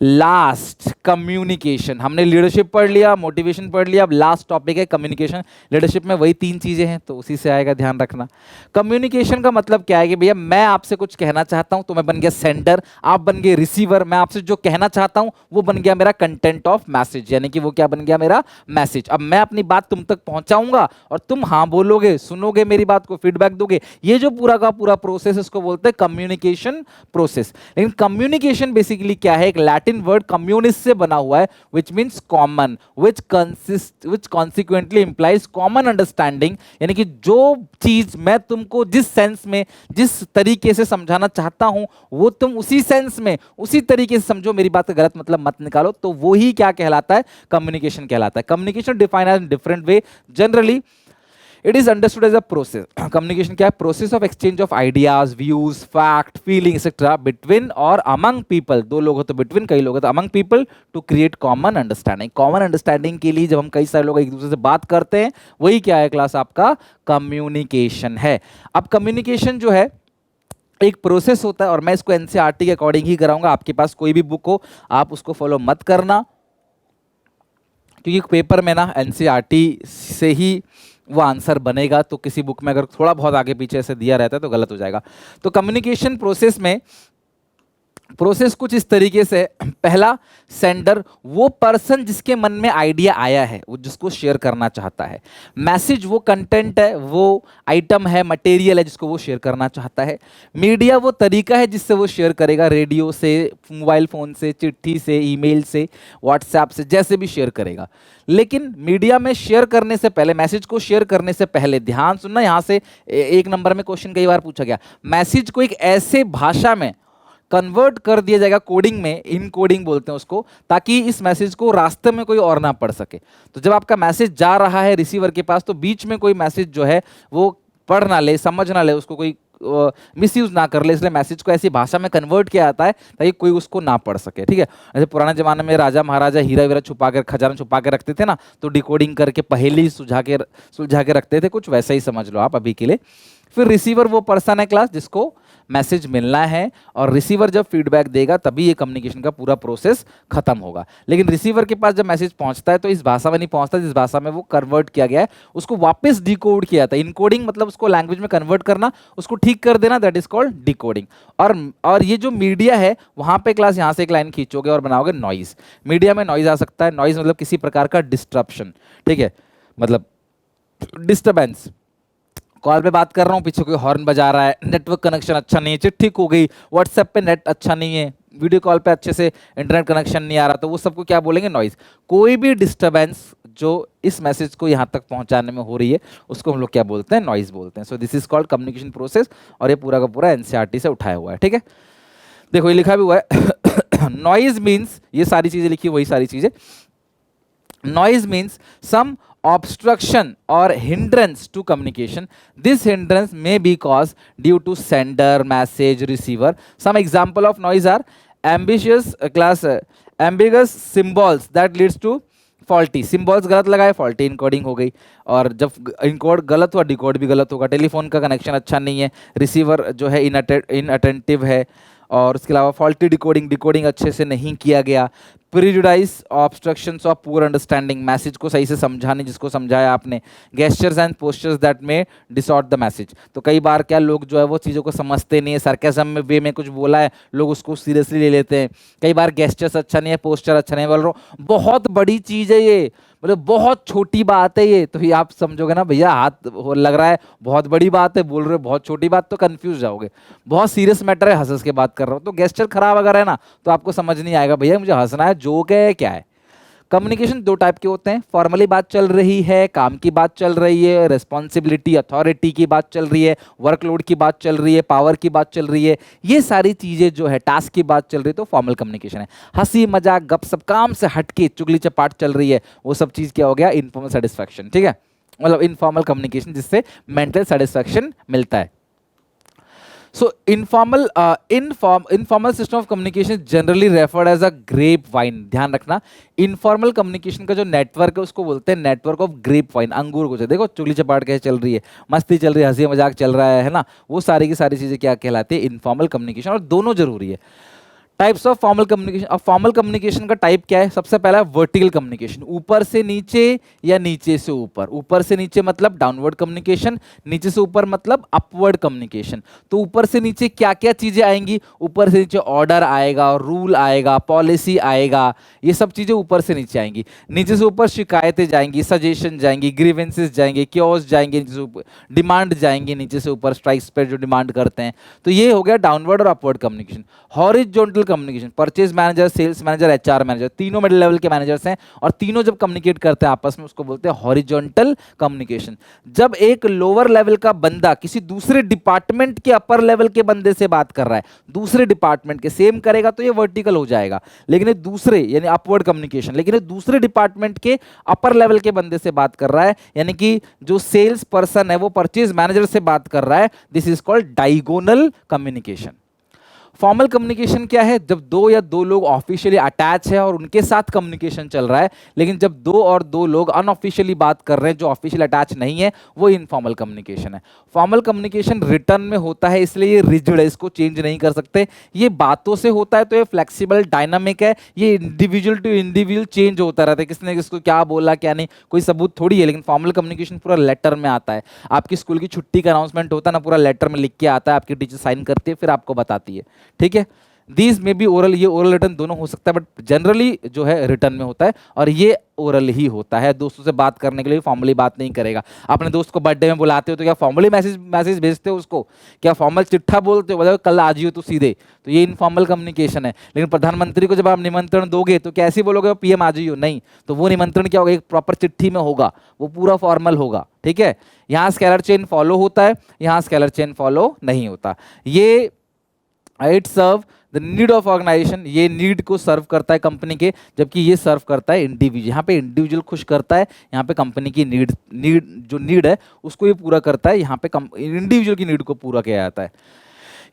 Last, communication. हमने लीडरशिप पढ़ लिया, मोटिवेशन पढ़ लिया, अब लास्ट टॉपिक है कम्युनिकेशन। लीडरशिप में वही 3 चीजें हैं, तो उसी से आएगा, ध्यान रखना। कम्युनिकेशन का मतलब क्या है कि भैया मैं आपसे कुछ कहना चाहता हूं, तो मैं बन गया सेंडर, आप बन गए रिसीवर, मैं आपसे जो कहना चाहता हूं वो बन गया मेरा कंटेंट ऑफ मैसेज, यानी कि वो क्या बन गया, मेरा मैसेज। अब मैं अपनी बात तुम तक पहुंचाऊंगा और तुम हाँ बोलोगे, सुनोगे मेरी बात को, फीडबैक दोगे, ये जो पूरा का पूरा प्रोसेस, इसको बोलते हैं कम्युनिकेशन प्रोसेस। लेकिन कम्युनिकेशन बेसिकली क्या है, एक लैटिन वर्ड कम्युनिस्ट से बना हुआ है, which means common, which consequently implies common understanding, यानी कि जो चीज मैं तुमको जिस सेंस में जिस तरीके से समझाना चाहता हूं वो तुम उसी सेंस में उसी तरीके से समझो, मेरी बात का गलत मतलब मत निकालो, तो वो ही क्या कहलाता है, कम्युनिकेशन कहलाता है। Communication define as different way, generally it is understood as a process. Communication क्या है? Process of exchange of ideas, views, fact, feeling etcetera between और अमंग पीपल, दो लोग हो तो बिटवीन, कई लोग हो तो among people, to create common understanding. Common understanding के लिए जब हम कई सारे लोग एक दूसरे से बात करते हैं, वही क्या है क्लास, आपका कम्युनिकेशन है। अब कम्युनिकेशन जो है एक प्रोसेस होता है, और मैं इसको एनसीईआरटी के अकॉर्डिंग ही कराऊंगा। आपके पास कोई भी बुक हो आप उसको फॉलो मत करना, क्योंकि पेपर में ना एनसीईआरटी से ही वो आंसर बनेगा, तो किसी बुक में अगर थोड़ा बहुत आगे पीछे से दिया रहता है तो गलत हो जाएगा। तो कम्युनिकेशन प्रोसेस में प्रोसेस कुछ इस तरीके से, पहला, सेंडर, वो पर्सन जिसके मन में आइडिया आया है, वो जिसको शेयर करना चाहता है। मैसेज वो कंटेंट है, वो आइटम है, मटेरियल है जिसको वो शेयर करना चाहता है। मीडिया वो तरीका है जिससे वो शेयर करेगा, रेडियो से, मोबाइल फ़ोन से, चिट्ठी से, ईमेल से, व्हाट्सएप से, जैसे भी शेयर करेगा। लेकिन मीडिया में शेयर करने से पहले, मैसेज को शेयर करने से पहले, ध्यान सुनना, यहाँ से एक नंबर में क्वेश्चन कई बार पूछा गया, मैसेज को एक ऐसे भाषा में कन्वर्ट कर दिया जाएगा, कोडिंग में, इन कोडिंग बोलते हैं उसको, ताकि इस मैसेज को रास्ते में कोई और ना पढ़ सके। तो जब आपका मैसेज जा रहा है रिसीवर के पास, तो बीच में कोई मैसेज जो है वो पढ़ ना ले, समझ ना ले, उसको कोई मिसयूज ना कर ले, इसलिए मैसेज को ऐसी भाषा में कन्वर्ट किया जाता है ताकि कोई उसको ना पढ़ सके। ठीक है, जैसे पुराने जमाने में राजा महाराजा हीरा वीरा छुपा कर, खजाना छुपा के रखते थे ना, तो डिकोडिंग करके पहेली सुलझा के रखते थे, कुछ वैसा ही समझ लो आप अभी के लिए। फिर रिसीवर वो पर्सन है क्लास जिसको मैसेज मिलना है, और रिसीवर जब फीडबैक देगा तभी ये कम्युनिकेशन का पूरा प्रोसेस खत्म होगा। लेकिन रिसीवर के पास जब मैसेज पहुंचता है तो इस भाषा में नहीं पहुंचता जिस भाषा में वो कन्वर्ट किया गया है, उसको वापस डिकोड किया जाता है। इनकोडिंग मतलब उसको लैंग्वेज में कन्वर्ट करना, उसको ठीक कर देना, दैट इज कॉल्ड डिकोडिंग। और ये जो मीडिया है, वहां पे क्लास यहाँ से एक लाइन खींचोगे और बनाओगे नॉइज। मीडिया में नॉइज आ सकता है, नॉइज मतलब किसी प्रकार का डिस्ट्रप्शन, ठीक है, मतलब डिस्टर्बेंस। कॉल पे बात कर रहा हूँ, पीछे कोई हॉर्न बजा रहा है, नेटवर्क कनेक्शन अच्छा नहीं है, चिट्ठी खो गई, व्हाट्सएप पे नेट अच्छा नहीं है, वीडियो कॉल पे अच्छे से इंटरनेट कनेक्शन नहीं आ रहा, तो वो सबको क्या बोलेंगे, नॉइज। कोई भी डिस्टर्बेंस जो इस मैसेज को यहाँ तक पहुँचाने में हो रही है, उसको हम लोग क्या बोलते हैं, नॉइज बोलते हैं। So this is called communication process, और ये पूरा का पूरा एनसीईआरटी से उठाया हुआ है। ठीक है, देखो ये लिखा भी हुआ है नॉइज मीन्स, ये सारी चीजें लिखी वही सारी चीजें। Noise means some obstruction or hindrance to communication. This hindrance may be caused due to sender, message, receiver. Some example of noise are ambiguous symbols that leads to faulty symbols, गलत लगाए faulty encoding हो गई, और जब encode गलत हुआ decode भी गलत होगा। टेलीफोन का कनेक्शन अच्छा नहीं है, रिसीवर जो है इनअटेंटिव है, और उसके अलावा फॉल्टी डिकोडिंग अच्छे से नहीं किया गया। Prejudice, obstructions of poor understanding, message को सही से समझा नहीं जिसको समझाया आपने। गेस्चर्स एंड पोस्चर्स दैट में डिसऑर्ट द मैसेज, तो कई बार क्या लोग जो है वो चीज़ों को समझते नहीं है, सरकाज़म में वे में कुछ बोला है, लोग उसको सीरियसली ले लेते हैं। कई बार गेस्चर्स अच्छा नहीं है, पोस्चर अच्छा नहीं है, बोल रहा हूँ बहुत बड़ी चीज़ है ये, मतलब बहुत छोटी बात है ये, तो ये आप समझोगे ना भैया हाथ लग रहा है बहुत बड़ी बात है, बोल रहे हो बहुत छोटी बात, तो कंफ्यूज जाओगे। बहुत सीरियस मैटर है, हंस के बात कर रहा हूँ, तो गेस्चर खराब अगर है ना तो आपको समझ नहीं आएगा भैया मुझे हंसना है, जोक है क्या है। कम्युनिकेशन दो टाइप के होते हैं, फॉर्मली बात चल रही है, काम की बात चल रही है, रिस्पॉन्सिबिलिटी अथॉरिटी की बात चल रही है, वर्कलोड की बात चल रही है, पावर की बात चल रही है, ये सारी चीज़ें जो है टास्क की बात चल रही है, तो फॉर्मल कम्युनिकेशन है। हंसी मजाक गपसप काम से हटके चुगली चपाट चल रही है, वो सब चीज़ क्या हो गया, इनफॉर्मल सेटिस्फैक्शन। ठीक है, मतलब इनफॉर्मल कम्युनिकेशन जिससे मेंटल सेटिस्फैक्शन मिलता है। So informal system of communication generally referred as a grapevine. ध्यान रखना, इनफॉर्मल कम्युनिकेशन का जो नेटवर्क है उसको बोलते हैं नेटवर्क ऑफ ग्रेपवाइन, अंगूर को। देखो चुगली चपाट कैसे चल रही है, मस्ती चल रही है, हंसी मजाक चल रहा है ना, वो सारी की सारी चीजें क्या कहलाती है, इनफॉर्मल कम्युनिकेशन, और दोनों जरूरी है। Types of formal communication. अब फॉर्मल कम्युनिकेशन का टाइप क्या है, सबसे पहला वर्टिकल कम्युनिकेशन, ऊपर से नीचे या नीचे से ऊपर। ऊपर से नीचे मतलब डाउनवर्ड कम्युनिकेशन, नीचे से ऊपर मतलब अपवर्ड कम्युनिकेशन। तो ऊपर से नीचे क्या क्या चीजें आएंगी, ऊपर से नीचे ऑर्डर आएगा, रूल आएगा, पॉलिसी आएगा, ये सब चीजें ऊपर से नीचे आएंगी। नीचे से ऊपर शिकायतें जाएंगी, सजेशन जाएंगी, ग्रीवेंसेस जाएंगे, क्योज जाएंगे, नीचे से ऊपर डिमांड जाएंगे, नीचे से ऊपर स्ट्राइक्स पर जो डिमांड करते हैं। तो ये हो गया डाउनवर्ड और upward communication. Horizontal communication, purchase manager, sales manager, HR manager, तीनों मिडिल लेवल के मैनेजर्स हैं और तीनों जब कम्युनिकेट करते हैं आपस में उसको बोलते हैं हॉरिजॉन्टल कम्युनिकेशन। जब एक लोअर लेवल का बंदा किसी दूसरे डिपार्टमेंट के अपर लेवल के बंदे से बात कर रहा है, दूसरे डिपार्टमेंट के, सेम करेगा तो ये वर्टिकल हो जाएगा, लेकिन ये दूसरे यानी अपवर्ड कम्युनिकेशन, लेकिन ये दूसरे डिपार्टमेंट के अपर लेवल के बंदे से बात कर रहा है, यानी कि जो सेल्स पर्सन है वो परचेज मैनेजर से बात कर रहा है, this is called diagonal communication. Formal communication क्या है? जब दो या दो लोग ऑफिशियली अटैच है और उनके साथ कम्युनिकेशन चल रहा है, लेकिन जब दो और दो लोग अनऑफिशियली बात कर रहे हैं जो ऑफिशियल अटैच नहीं है, वो इनफॉर्मल कम्युनिकेशन है। फॉर्मल कम्युनिकेशन रिटर्न में होता है, इसलिए ये रिजिड है, इसको चेंज नहीं कर सकते। ये बातों से होता है तो ये फ्लेक्सिबल डायनामिक है, ये इंडिविजुअल टू इंडिविजुअल चेंज होता रहता है, किसने किसको क्या बोला क्या नहीं, कोई सबूत थोड़ी है। लेकिन फॉर्मल कम्युनिकेशन पूरा लेटर में आता है, आपकी स्कूल की छुट्टी का अनाउंसमेंट होता है ना, पूरा लेटर में लिख के आता है, आपकी टीचर साइन करती है, फिर आपको बताती है, ठीक है। दीज में भी ओरल, ये ओरल रिटर्न दोनों हो सकता है, बट जनरली जो है रिटर्न में होता है, और ये ओरल ही होता है। दोस्तों से बात करने के लिए फॉर्मली बात नहीं करेगा। अपने दोस्त को बर्थडे में बुलाते हो तो क्या फॉर्मली मैसेज भेजते हो उसको? क्या फॉर्मल चिट्ठा बोलते हो, मतलब कल आ जियो तो सीधे? तो ये इनफॉर्मल कम्युनिकेशन है। लेकिन प्रधानमंत्री को जब आप निमंत्रण दोगे तो कैसे बोलोगे पीएम आ जाइयो? नहीं, तो वो निमंत्रण क्या होगा? एक प्रॉपर चिट्ठी में होगा, वो पूरा फॉर्मल होगा, ठीक है। यहाँ स्केलर चेन फॉलो होता है, यहाँ स्केलर चेन फॉलो नहीं होता। ये it serve the need of organisation, ये नीड को सर्व करता है कंपनी के, जबकि ये सर्व करता है इंडिविजुअल। यहाँ पे इंडिविजुअल खुश करता है, यहाँ पे कंपनी की नीड जो नीड है उसको ये पूरा करता है, यहाँ पे इंडिविजुअल की नीड को पूरा किया जाता है।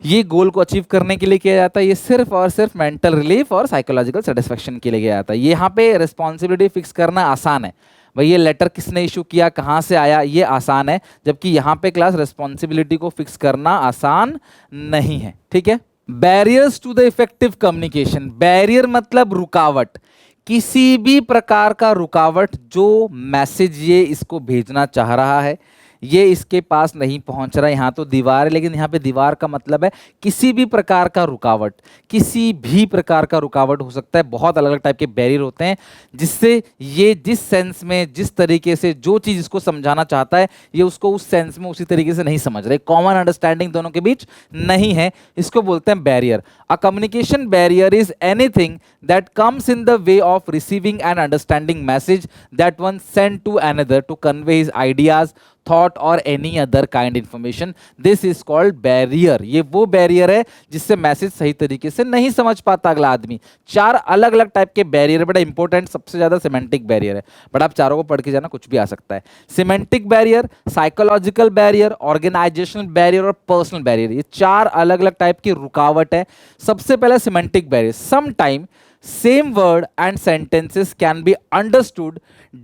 ये गोल को अचीव करने के लिए किया जाता है, ये सिर्फ और सिर्फ मेंटल रिलीफ और साइकोलॉजिकल सेटिस्फेक्शन के लिए किया जाता है। यहाँ पे रिस्पॉन्सिबिलिटी फिक्स करना आसान है, भाई ये लेटर किसने इशू किया, कहाँ से आया, ये आसान है, जबकि यहाँ पे क्लास रिस्पॉन्सिबिलिटी को फिक्स करना आसान नहीं है, ठीक है। Barriers to the effective communication, barrier मतलब रुकावट, किसी भी प्रकार का रुकावट जो मैसेज ये इसको भेजना चाह रहा है ये इसके पास नहीं पहुंच रहा है। यहाँ तो दीवार है, लेकिन यहाँ पे दीवार का मतलब है किसी भी प्रकार का रुकावट, किसी भी प्रकार का रुकावट हो सकता है। बहुत अलग अलग टाइप के बैरियर होते हैं जिससे ये जिस सेंस में, जिस तरीके से जो चीज़ इसको समझाना चाहता है ये उसको उस सेंस में उसी तरीके से नहीं समझ रहे, कॉमन अंडरस्टैंडिंग दोनों के बीच नहीं है, इसको बोलते हैं barrier. A communication barrier is anything that comes in the way of receiving and understanding message that one send to another to convey his ideas, thought और any other kind information, this is called barrier. ये वो barrier है जिससे message सही तरीके से नहीं समझ पाता अगला आदमी। चार अलग अलग टाइप के बैरियर, बड़ा इंपॉर्टेंट सबसे ज्यादा सिमेंटिक बैरियर है, बट आप चारों को पढ़ के जाना, कुछ भी आ सकता है। Semantic barrier, psychological barrier, organisational barrier और पर्सनल बैरियर, ये चार अलग अलग टाइप की रुकावट है। सबसे पहला semantic barrier, some time same word and sentences can be understood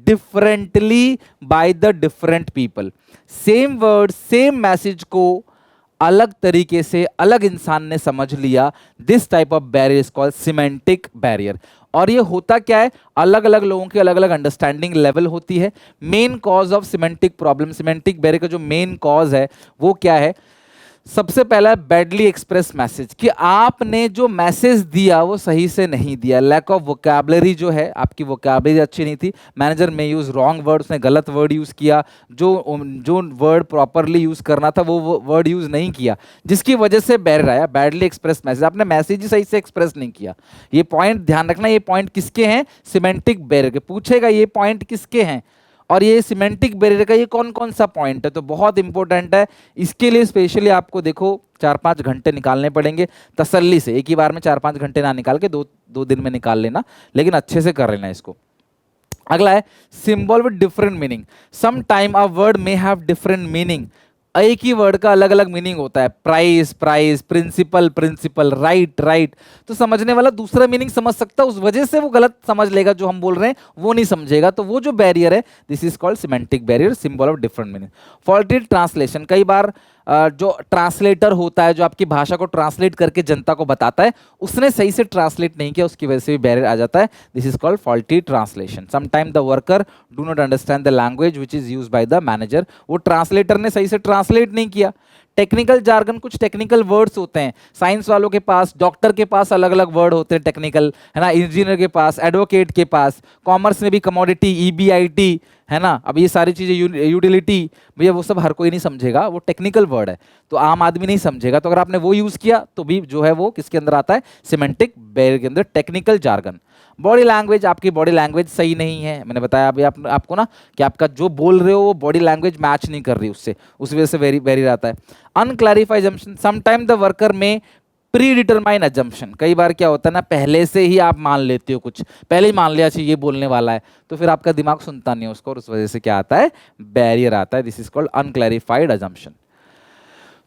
differently by the different people। same word same message को अलग तरीके से अलग इंसान ने समझ लिया, this type of barrier is called semantic barrier. और ये होता क्या है, अलग अलग लोगों की अलग अलग अंडरस्टैंडिंग लेवल होती है। Main cause of semantic problem, semantic barrier का जो मेन कॉज है वो क्या है? सबसे पहला बैडली एक्सप्रेस मैसेज, कि आपने जो मैसेज दिया वो सही से नहीं दिया। लैक ऑफ वोकैबलरी, जो है आपकी वोकैबलरी अच्छी नहीं थी, मैनेजर में यूज रॉन्ग वर्ड, उसने गलत वर्ड यूज किया, जो वर्ड प्रॉपरली यूज करना था वो वर्ड यूज नहीं किया, जिसकी वजह से बैरियर आया। बैडली एक्सप्रेस मैसेज, आपने मैसेज ही सही से एक्सप्रेस नहीं किया। ये पॉइंट ध्यान रखना, ये पॉइंट किसके हैं? सिमेंटिक बैरियर के। पूछेगा ये पॉइंट किसके हैं और ये सिमेंटिक बैरियर का ये कौन कौन सा पॉइंट है, तो बहुत इंपॉर्टेंट है। इसके लिए स्पेशली आपको देखो 4-5 घंटे निकालने पड़ेंगे तसल्ली से, एक ही बार में 4-5 घंटे ना निकाल के दो दिन में निकाल लेना, लेकिन अच्छे से कर लेना इसको। अगला है symbol with different meaning, some time a word may have different meaning, एक ही वर्ड का अलग अलग मीनिंग होता है। Price price, principal principle, right write, तो समझने वाला दूसरा मीनिंग समझ सकता है, उस वजह से वो गलत समझ लेगा, जो हम बोल रहे हैं वो नहीं समझेगा। तो वो जो बैरियर है, this is called semantic barrier, symbol of different meaning. Faulty translation, कई बार जो ट्रांसलेटर होता है, जो आपकी भाषा को ट्रांसलेट करके जनता को बताता है, उसने सही से ट्रांसलेट नहीं किया, उसकी वजह से भी बैरियर आ जाता है। This is called faulty translation. Sometime the worker do not understand the language which is used by the manager, वो ट्रांसलेटर ने सही से ट्रांसलेट नहीं किया। टेक्निकल जार्गन, कुछ टेक्निकल वर्ड्स होते हैं, साइंस वालों के पास, डॉक्टर के पास अलग अलग वर्ड होते हैं टेक्निकल, है ना, इंजीनियर के पास, एडवोकेट के पास, कॉमर्स में भी कमोडिटी, EBIT, है ना। अब ये सारी चीजें यूटिलिटी, भैया वो सब हर कोई नहीं समझेगा, वो टेक्निकल वर्ड है तो आम आदमी नहीं समझेगा, तो अगर आपने वो यूज किया तो भी जो है वो किसके अंदर आता है, सिमेंटिक बैरियर के अंदर, टेक्निकल जार्गन। बॉडी लैंग्वेज, आपकी बॉडी लैंग्वेज सही नहीं है, मैंने बताया अभी आपको ना कि आपका जो बोल रहे हो वो बॉडी लैंग्वेज मैच नहीं कर रही उससे, उस वजह से बैरियर आता है। Unclarified assumption, sometime the worker में प्री डिटरमाइन अजम्पशन, कई बार क्या होता है ना, पहले से ही आप मान लेते हो, कुछ पहले ही मान लिया चाहिए ये बोलने वाला है, तो फिर आपका दिमाग सुनता नहीं है उसको, और उस वजह से क्या आता है, बैरियर आता है। This is called unclarified assumption.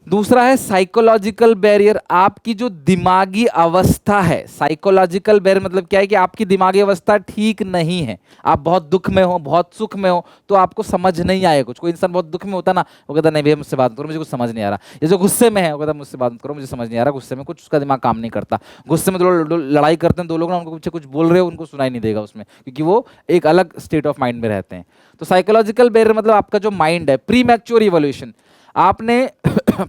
दूसरा है साइकोलॉजिकल बैरियर, आपकी जो दिमागी अवस्था है, साइकोलॉजिकल बैरियर मतलब क्या है कि आपकी दिमागी अवस्था ठीक नहीं है, आप बहुत दुख में हो, बहुत सुख में हो, तो आपको समझ नहीं आएगा कुछ। कोई इंसान बहुत दुख में होता ना, वो कहता नहीं भैया मुझसे बात करो, मुझे कुछ समझ नहीं आ रहा। ये जो गुस्से में है वो कहता मुझसे बात करो, मुझे समझ नहीं आ रहा, गुस्से में कुछ उसका दिमाग काम नहीं करता। गुस्से में दो लड़ाई करते हैं दो लोग ना, उनको पीछे कुछ बोल रहे हो उनको सुनाई नहीं देगा उसमें, क्योंकि वो एक अलग स्टेट ऑफ माइंड में रहते हैं। तो साइकोलॉजिकल बैरियर मतलब आपका जो माइंड है, प्री मैच्योर इवोल्यूशन, आपने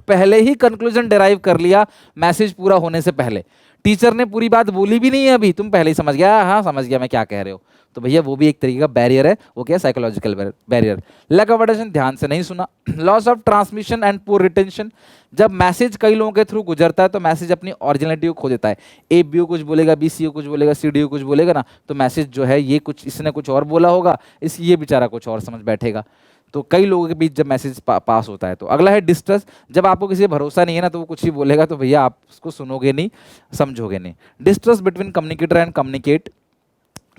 पहले ही कंक्लूजन डिराइव कर लिया मैसेज पूरा होने से पहले, टीचर ने पूरी बात बोली भी नहीं है अभी, तुम पहले ही समझ गया, हाँ समझ गया मैं क्या कह रहे हो, तो भैया वो भी एक तरीके का बैरियर है। वो क्या है, psychological barrier. Lack of attention, ध्यान से नहीं सुना। Loss of transmission and poor retention, जब मैसेज कई लोगों के थ्रू गुजरता है तो मैसेज अपनी ओरिजिनलिटी को खो देता है। ए बी कुछ बोलेगा, बी सी कुछ बोलेगा, सी डी कुछ बोलेगा ना, तो मैसेज जो है ये कुछ, इसने कुछ और बोला होगा, ये बेचारा कुछ और समझ बैठेगा, तो कई लोगों के बीच जब मैसेज पास होता है। तो अगला है डिस्ट्रस्ट, जब आपको किसी पर भरोसा नहीं है ना, तो वो कुछ ही बोलेगा तो भैया आप उसको सुनोगे नहीं, समझोगे नहीं। Distrust between communicator and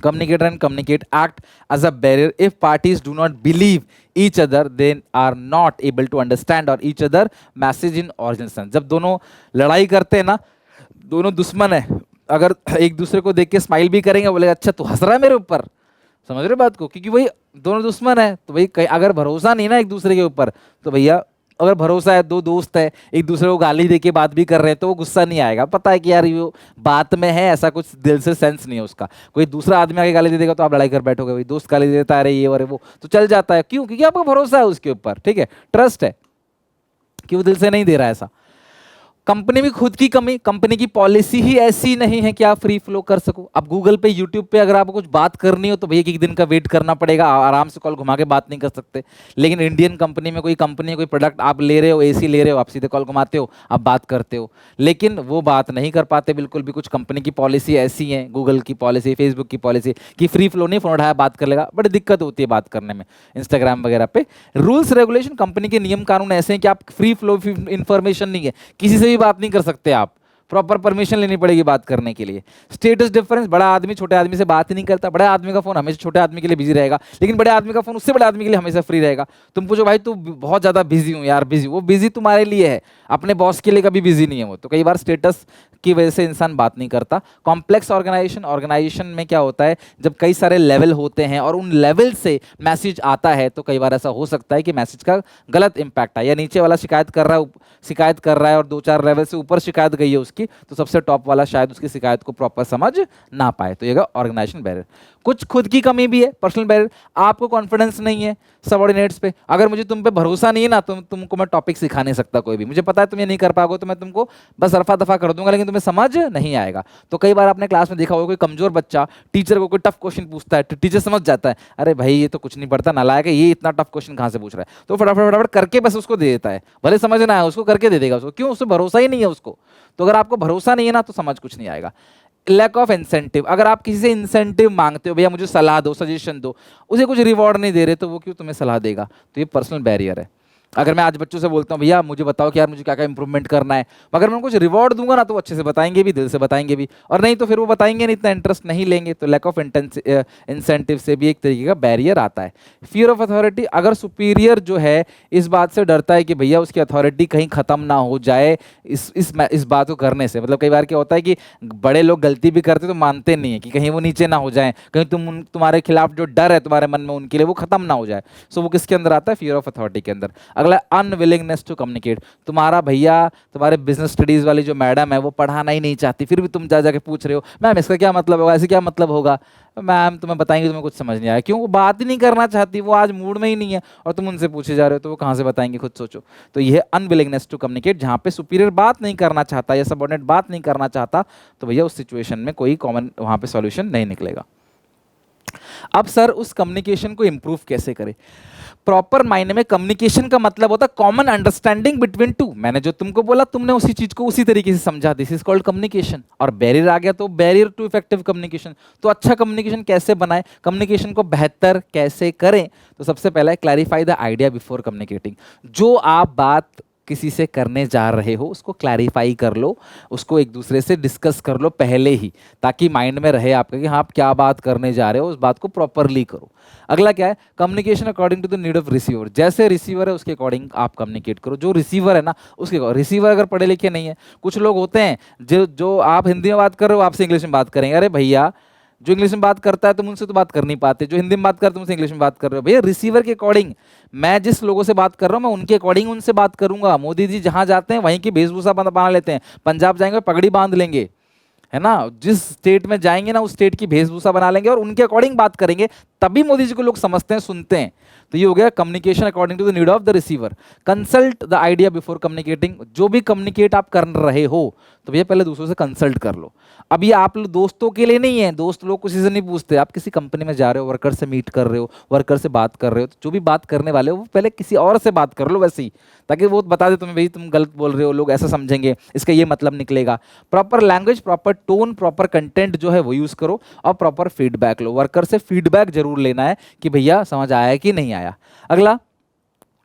communicate act as a barrier if parties do not believe each other, they are not able to understand or each other message in original sense। जब दोनों लड़ाई करते हैं ना, दोनों दुश्मन है, अगर एक दूसरे को देख के स्माइल भी करेंगे, बोलेगा अच्छा तू हंस रहा है मेरे ऊपर, समझ रहे बात को, क्योंकि वही दोनों दुश्मन है, तो भाई अगर भरोसा नहीं ना एक दूसरे के ऊपर, तो भैया अगर भरोसा है, दो दोस्त है एक दूसरे को गाली देके बात भी कर रहे हैं, तो वो गुस्सा नहीं आएगा, पता है कि यार ये बात में है, ऐसा कुछ दिल से सेंस नहीं है उसका। कोई दूसरा आदमी आके गाली दे देगा तो आप लड़ाई कर बैठोगे, भाई दोस्त गाली देता है अरे ये और वो, तो चल जाता है, क्यों, क्योंकि आपको भरोसा है उसके ऊपर, ठीक है, ट्रस्ट है कि वो दिल से नहीं दे रहा है ऐसा। कंपनी में खुद की कमी, कंपनी की पॉलिसी ही ऐसी नहीं है कि आप फ्री फ्लो कर सको। अब गूगल पे, यूट्यूब पे अगर आपको कुछ बात करनी हो तो भैया एक दिन का वेट करना पड़ेगा, आराम से कॉल घुमा के बात नहीं कर सकते। लेकिन इंडियन कंपनी में कोई कंपनी, कोई प्रोडक्ट आप ले रहे हो, एसी ले रहे हो, आप सीधे कॉल घुमाते हो, आप बात करते हो, लेकिन वो बात नहीं कर पाते बिल्कुल भी। कुछ कंपनी की पॉलिसी ऐसी है, गूगल की पॉलिसी, फेसबुक की पॉलिसी कि फ्री फ्लो नहीं, फोन उठाया बात कर लेगा, बड़ी दिक्कत होती है बात करने में। इंस्टाग्राम वगैरह पे रूल्स रेगुलेशन, कंपनी के नियम कानून ऐसे हैं कि आप फ्री फ्लो इंफॉर्मेशन नहीं है, किसी से भी बात नहीं कर सकते, आप प्रॉपर परमिशन लेनी पड़ेगी बात करने के लिए। स्टेटस डिफरेंस, बड़ा आदमी छोटे आदमी से बात ही नहीं करता, बड़े आदमी का फोन हमेशा छोटे आदमी के लिए बिजी रहेगा, लेकिन बड़े आदमी का फोन उससे बड़े आदमी के लिए हमेशा फ्री रहेगा। तुम पूछो भाई तू बहुत ज्यादा बिजी हूँ यार, बिजी, वो बिजी तुम्हारे लिए है, अपने बॉस के लिए कभी बिजी नहीं है वो। तो कई बार स्टेटस की वजह से इंसान बात नहीं करता। कॉम्प्लेक्स ऑर्गेनाइजेशन, ऑर्गेनाइजेशन में क्या होता है, जब कई सारे लेवल होते हैं और उन लेवल से मैसेज आता है, तो कई बार ऐसा हो सकता है कि मैसेज का गलत इंपैक्ट आए, या नीचे वाला शिकायत कर रहा है और 2-4 लेवल से ऊपर शिकायत गई है उसकी, तो सबसे टॉप वाला शायद उसकी शिकायत को प्रॉपर समझ ना पाए, तो ये ऑर्गेनाइजेशन बैरियर। कुछ खुद की कमी भी है, पर्सनल बैरियर, आपको कॉन्फिडेंस नहीं है सबऑर्डिनेट्स पे। अगर मुझे तुम पे भरोसा नहीं है ना, तो तुमको मैं टॉपिक सिखा नहीं सकता कोई भी, मुझे पता है तुम ये नहीं कर पाओगे, तो मैं तुमको बस रफा दफा कर दूंगा, लेकिन तुम्हें समझ नहीं आएगा। तो कई बार आपने क्लास में देखा होगा कोई कमजोर बच्चा टीचर को कोई टफ क्वेश्चन पूछता है, टीचर समझ जाता है, अरे भाई ये तो कुछ नहीं पढ़ता, नालायक है, ये इतना टफ क्वेश्चन कहाँ से पूछ रहा है, तो फटाफट फटाफट करके बस उसको दे देता है, भले समझ ना आए उसको, करके दे देगा उसको, क्यों, उससे भरोसा ही नहीं है उसको। तो अगर आपको भरोसा नहीं है ना, तो समझ कुछ नहीं आएगा। लैक ऑफ इंसेंटिव, अगर आप किसी से इंसेंटिव मांगते हो, भैया मुझे सलाह दो, सजेशन दो, उसे कुछ रिवॉर्ड नहीं दे रहे, तो वो क्यों तुम्हें सलाह देगा, तो ये पर्सनल बैरियर है। अगर मैं आज बच्चों से बोलता हूँ भैया मुझे बताओ कि यार मुझे क्या क्या इंप्रूवमेंट करना है, अगर मैं उनको कुछ रिवॉर्ड दूंगा ना, तो वो अच्छे से बताएंगे भी, दिल से बताएंगे भी, और नहीं तो फिर वो बताएंगे नहीं, इतना इंटरेस्ट नहीं लेंगे। तो लैक ऑफ इंसेंटिव से भी एक तरीके का बैरियर आता है। फियर ऑफ अथॉरिटी, अगर सुपीरियर जो है इस बात से डरता है कि भैया उसकी अथॉरिटी कहीं खत्म ना हो जाए इस बात को करने से, मतलब कई बार क्या होता है कि बड़े लोग गलती भी करते तो मानते नहीं है कि कहीं वो नीचे ना हो जाए, कहीं तुम्हारे खिलाफ जो डर है तुम्हारे मन में उनके लिए वो खत्म ना हो जाए। सो वो किसके अंदर आता है, फियर ऑफ अथॉरिटी के अंदर। अगला अनविलिंगनेस टू कम्युनिकेट, तुम्हारा भैया तुम्हारे बिजनेस स्टडीज वाली जो मैडम है वो पढ़ाना ही नहीं चाहती, फिर भी तुम जा जाके पूछ रहे हो मैम इसका क्या मतलब होगा, ऐसे क्या मतलब होगा, मैम तुम्हें बताएंगे, तुम्हें कुछ समझ नहीं आया, क्यों, वो बात ही नहीं करना चाहती, वो आज मूड में ही नहीं है, और तुम उनसे पूछे जा रहे हो, तो वो कहाँ से बताएंगे, खुद सोचो। तो ये अनविलिंगनेस टू कम्युनिकेट, जहाँ पे सुपीरियर बात नहीं करना चाहता या सबऑर्डिनेट बात नहीं करना चाहता, तो भैया उस सिचुएशन में कोई कॉमन वहाँ पे सॉल्यूशन नहीं निकलेगा। अब सर उस कम्युनिकेशन को इंप्रूव कैसे करें? प्रॉपर मायने में कम्युनिकेशन का मतलब होता है कॉमन अंडरस्टैंडिंग बिटवीन टू। मैंने जो तुमको बोला तुमने उसी चीज को उसी तरीके से समझा, दिस इज कॉल्ड कम्युनिकेशन। और बैरियर आ गया तो बैरियर टू इफेक्टिव कम्युनिकेशन। तो अच्छा कम्युनिकेशन कैसे बनाए, कम्युनिकेशन को बेहतर कैसे करें? तो सबसे पहला है clarify the idea before communicating. जो आप बात किसी से करने जा रहे हो उसको क्लैरिफाई कर लो, उसको एक दूसरे से डिस्कस कर लो पहले ही, ताकि माइंड में रहे आपका कि हाँ आप क्या बात करने जा रहे हो, उस बात को प्रॉपरली करो। अगला क्या है? Communication according to the need of receiver. जैसे रिसीवर है उसके अकॉर्डिंग आप कम्युनिकेट करो। जो रिसीवर है ना उसके, रिसीवर अगर पढ़े लिखे नहीं है, कुछ लोग होते हैं जो जो आप हिंदी में बात कर रहे हो आपसे इंग्लिश में बात करेंगे। अरे भैया, जो इंग्लिश में बात करता है तुम उनसे तो बात कर नहीं पाते, जो हिंदी में बात करते हैं उनसे इंग्लिश में बात कर रहे हो। भैया रिसीवर के अकॉर्डिंग, मैं जिस लोगों से बात कर रहा हूँ मैं उनके अकॉर्डिंग उनसे बात करूंगा। मोदी जी जहां जाते हैं वहीं की वेशभूषा बना लेते हैं, पंजाब जाएंगे पगड़ी बांध लेंगे, है ना। जिस स्टेट में जाएंगे ना उस स्टेट की वेशभूषा बना लेंगे और उनके अकॉर्डिंग बात करेंगे, तभी मोदी जी को लोग समझते हैं, सुनते हैं। तो ये हो गया communication according to the need of the receiver. Consult the idea before communicating. जो भी कम्युनिकेट आप कर रहे हो तो भैया पहले दूसरों से कंसल्ट कर लो। अब ये आप लोग दोस्तों के लिए नहीं है, दोस्त लोग किसी से नहीं पूछते। आप किसी कंपनी में जा रहे हो, वर्कर से मीट कर रहे हो, वर्कर से बात कर रहे हो, तो जो भी बात करने वाले हो वो पहले किसी और से बात कर लो वैसे ही, ताकि वो बता दे तुम्हें भाई तुम गलत बोल रहे हो, लोग ऐसा समझेंगे, इसका ये मतलब निकलेगा। Proper language, proper tone, proper content जो है वो यूज करो और प्रॉपर फीडबैक लो। वर्कर से फीडबैक जरूर लेना है कि भैया समझ आया कि नहीं आया। अगला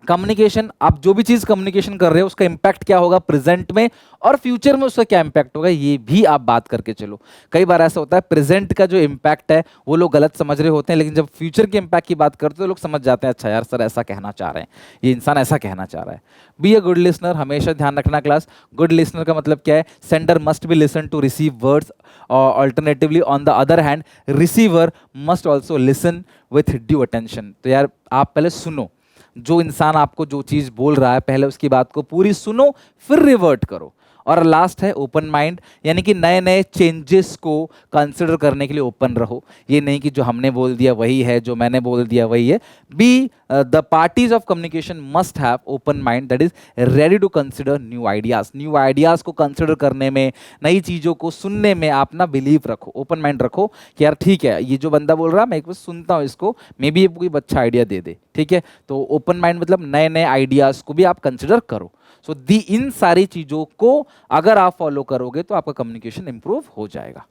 कम्युनिकेशन, आप जो भी चीज कम्युनिकेशन कर रहे हो उसका इंपैक्ट क्या होगा प्रेजेंट में और फ्यूचर में, उसका क्या इंपैक्ट होगा ये भी आप बात करके चलो। कई बार ऐसा होता है प्रेजेंट का जो इंपैक्ट है वो लोग गलत समझ रहे होते हैं, लेकिन जब फ्यूचर के इंपैक्ट की बात करते हैं तो लोग समझ जाते हैं, अच्छा यार सर ऐसा कहना चाह रहे हैं, ये इंसान ऐसा कहना चाह रहा है। बी ए गुड लिसनर, हमेशा ध्यान रखना क्लास। गुड लिसनर का मतलब क्या है? Sender must be listen to receive words, alternatively on the other hand receiver must also listen with due attention. तो यार आप पहले सुनो, जो इंसान आपको जो चीज बोल रहा है पहले उसकी बात को पूरी सुनो फिर रिवर्ट करो। और लास्ट है ओपन माइंड, यानी कि नए नए चेंजेस को कंसिडर करने के लिए ओपन रहो। ये नहीं कि जो हमने बोल दिया वही है, जो मैंने बोल दिया वही है। Be the parties of communication must have open mind that is ready to consider new ideas. New ideas को कंसिडर करने में, नई चीज़ों को सुनने में आप ना बिलीव रखो, ओपन माइंड रखो कि यार ठीक है ये जो बंदा बोल रहा है मैं एक बार सुनता हूँ इसको, मे बी ये कोई अच्छा आइडिया दे दे, ठीक है। तो ओपन माइंड मतलब नए नए आइडियाज को भी आप कंसिडर करो। सो इन सारी चीजों को अगर आप फॉलो करोगे तो आपका कम्युनिकेशन इंप्रूव हो जाएगा।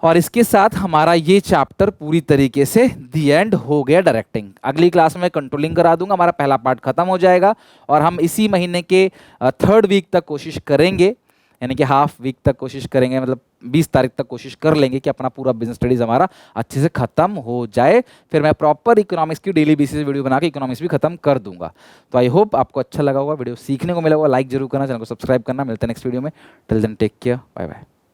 और इसके साथ हमारा ये चैप्टर पूरी तरीके से दी एंड हो गया डायरेक्टिंग। अगली क्लास में कंट्रोलिंग करा दूंगा, हमारा पहला पार्ट खत्म हो जाएगा और हम इसी महीने के 3rd वीक तक कोशिश करेंगे, यानी कि हाफ वीक तक कोशिश करेंगे, मतलब 20 तारीख तक कोशिश कर लेंगे कि अपना पूरा बिजनेस स्टडीज हमारा अच्छे से खत्म हो जाए। फिर मैं प्रॉपर इकोनॉमिक्स की डेली बेसिस वीडियो बना के इकोनॉमिक्स भी खत्म कर दूंगा। तो आई होप आपको अच्छा लगा होगा, वीडियो सीखने को मिला होगा। लाइक जरूर करना, चैनल को सब्सक्राइब करना। मिलते हैं नेक्स्ट वीडियो में। Till then take care, bye bye.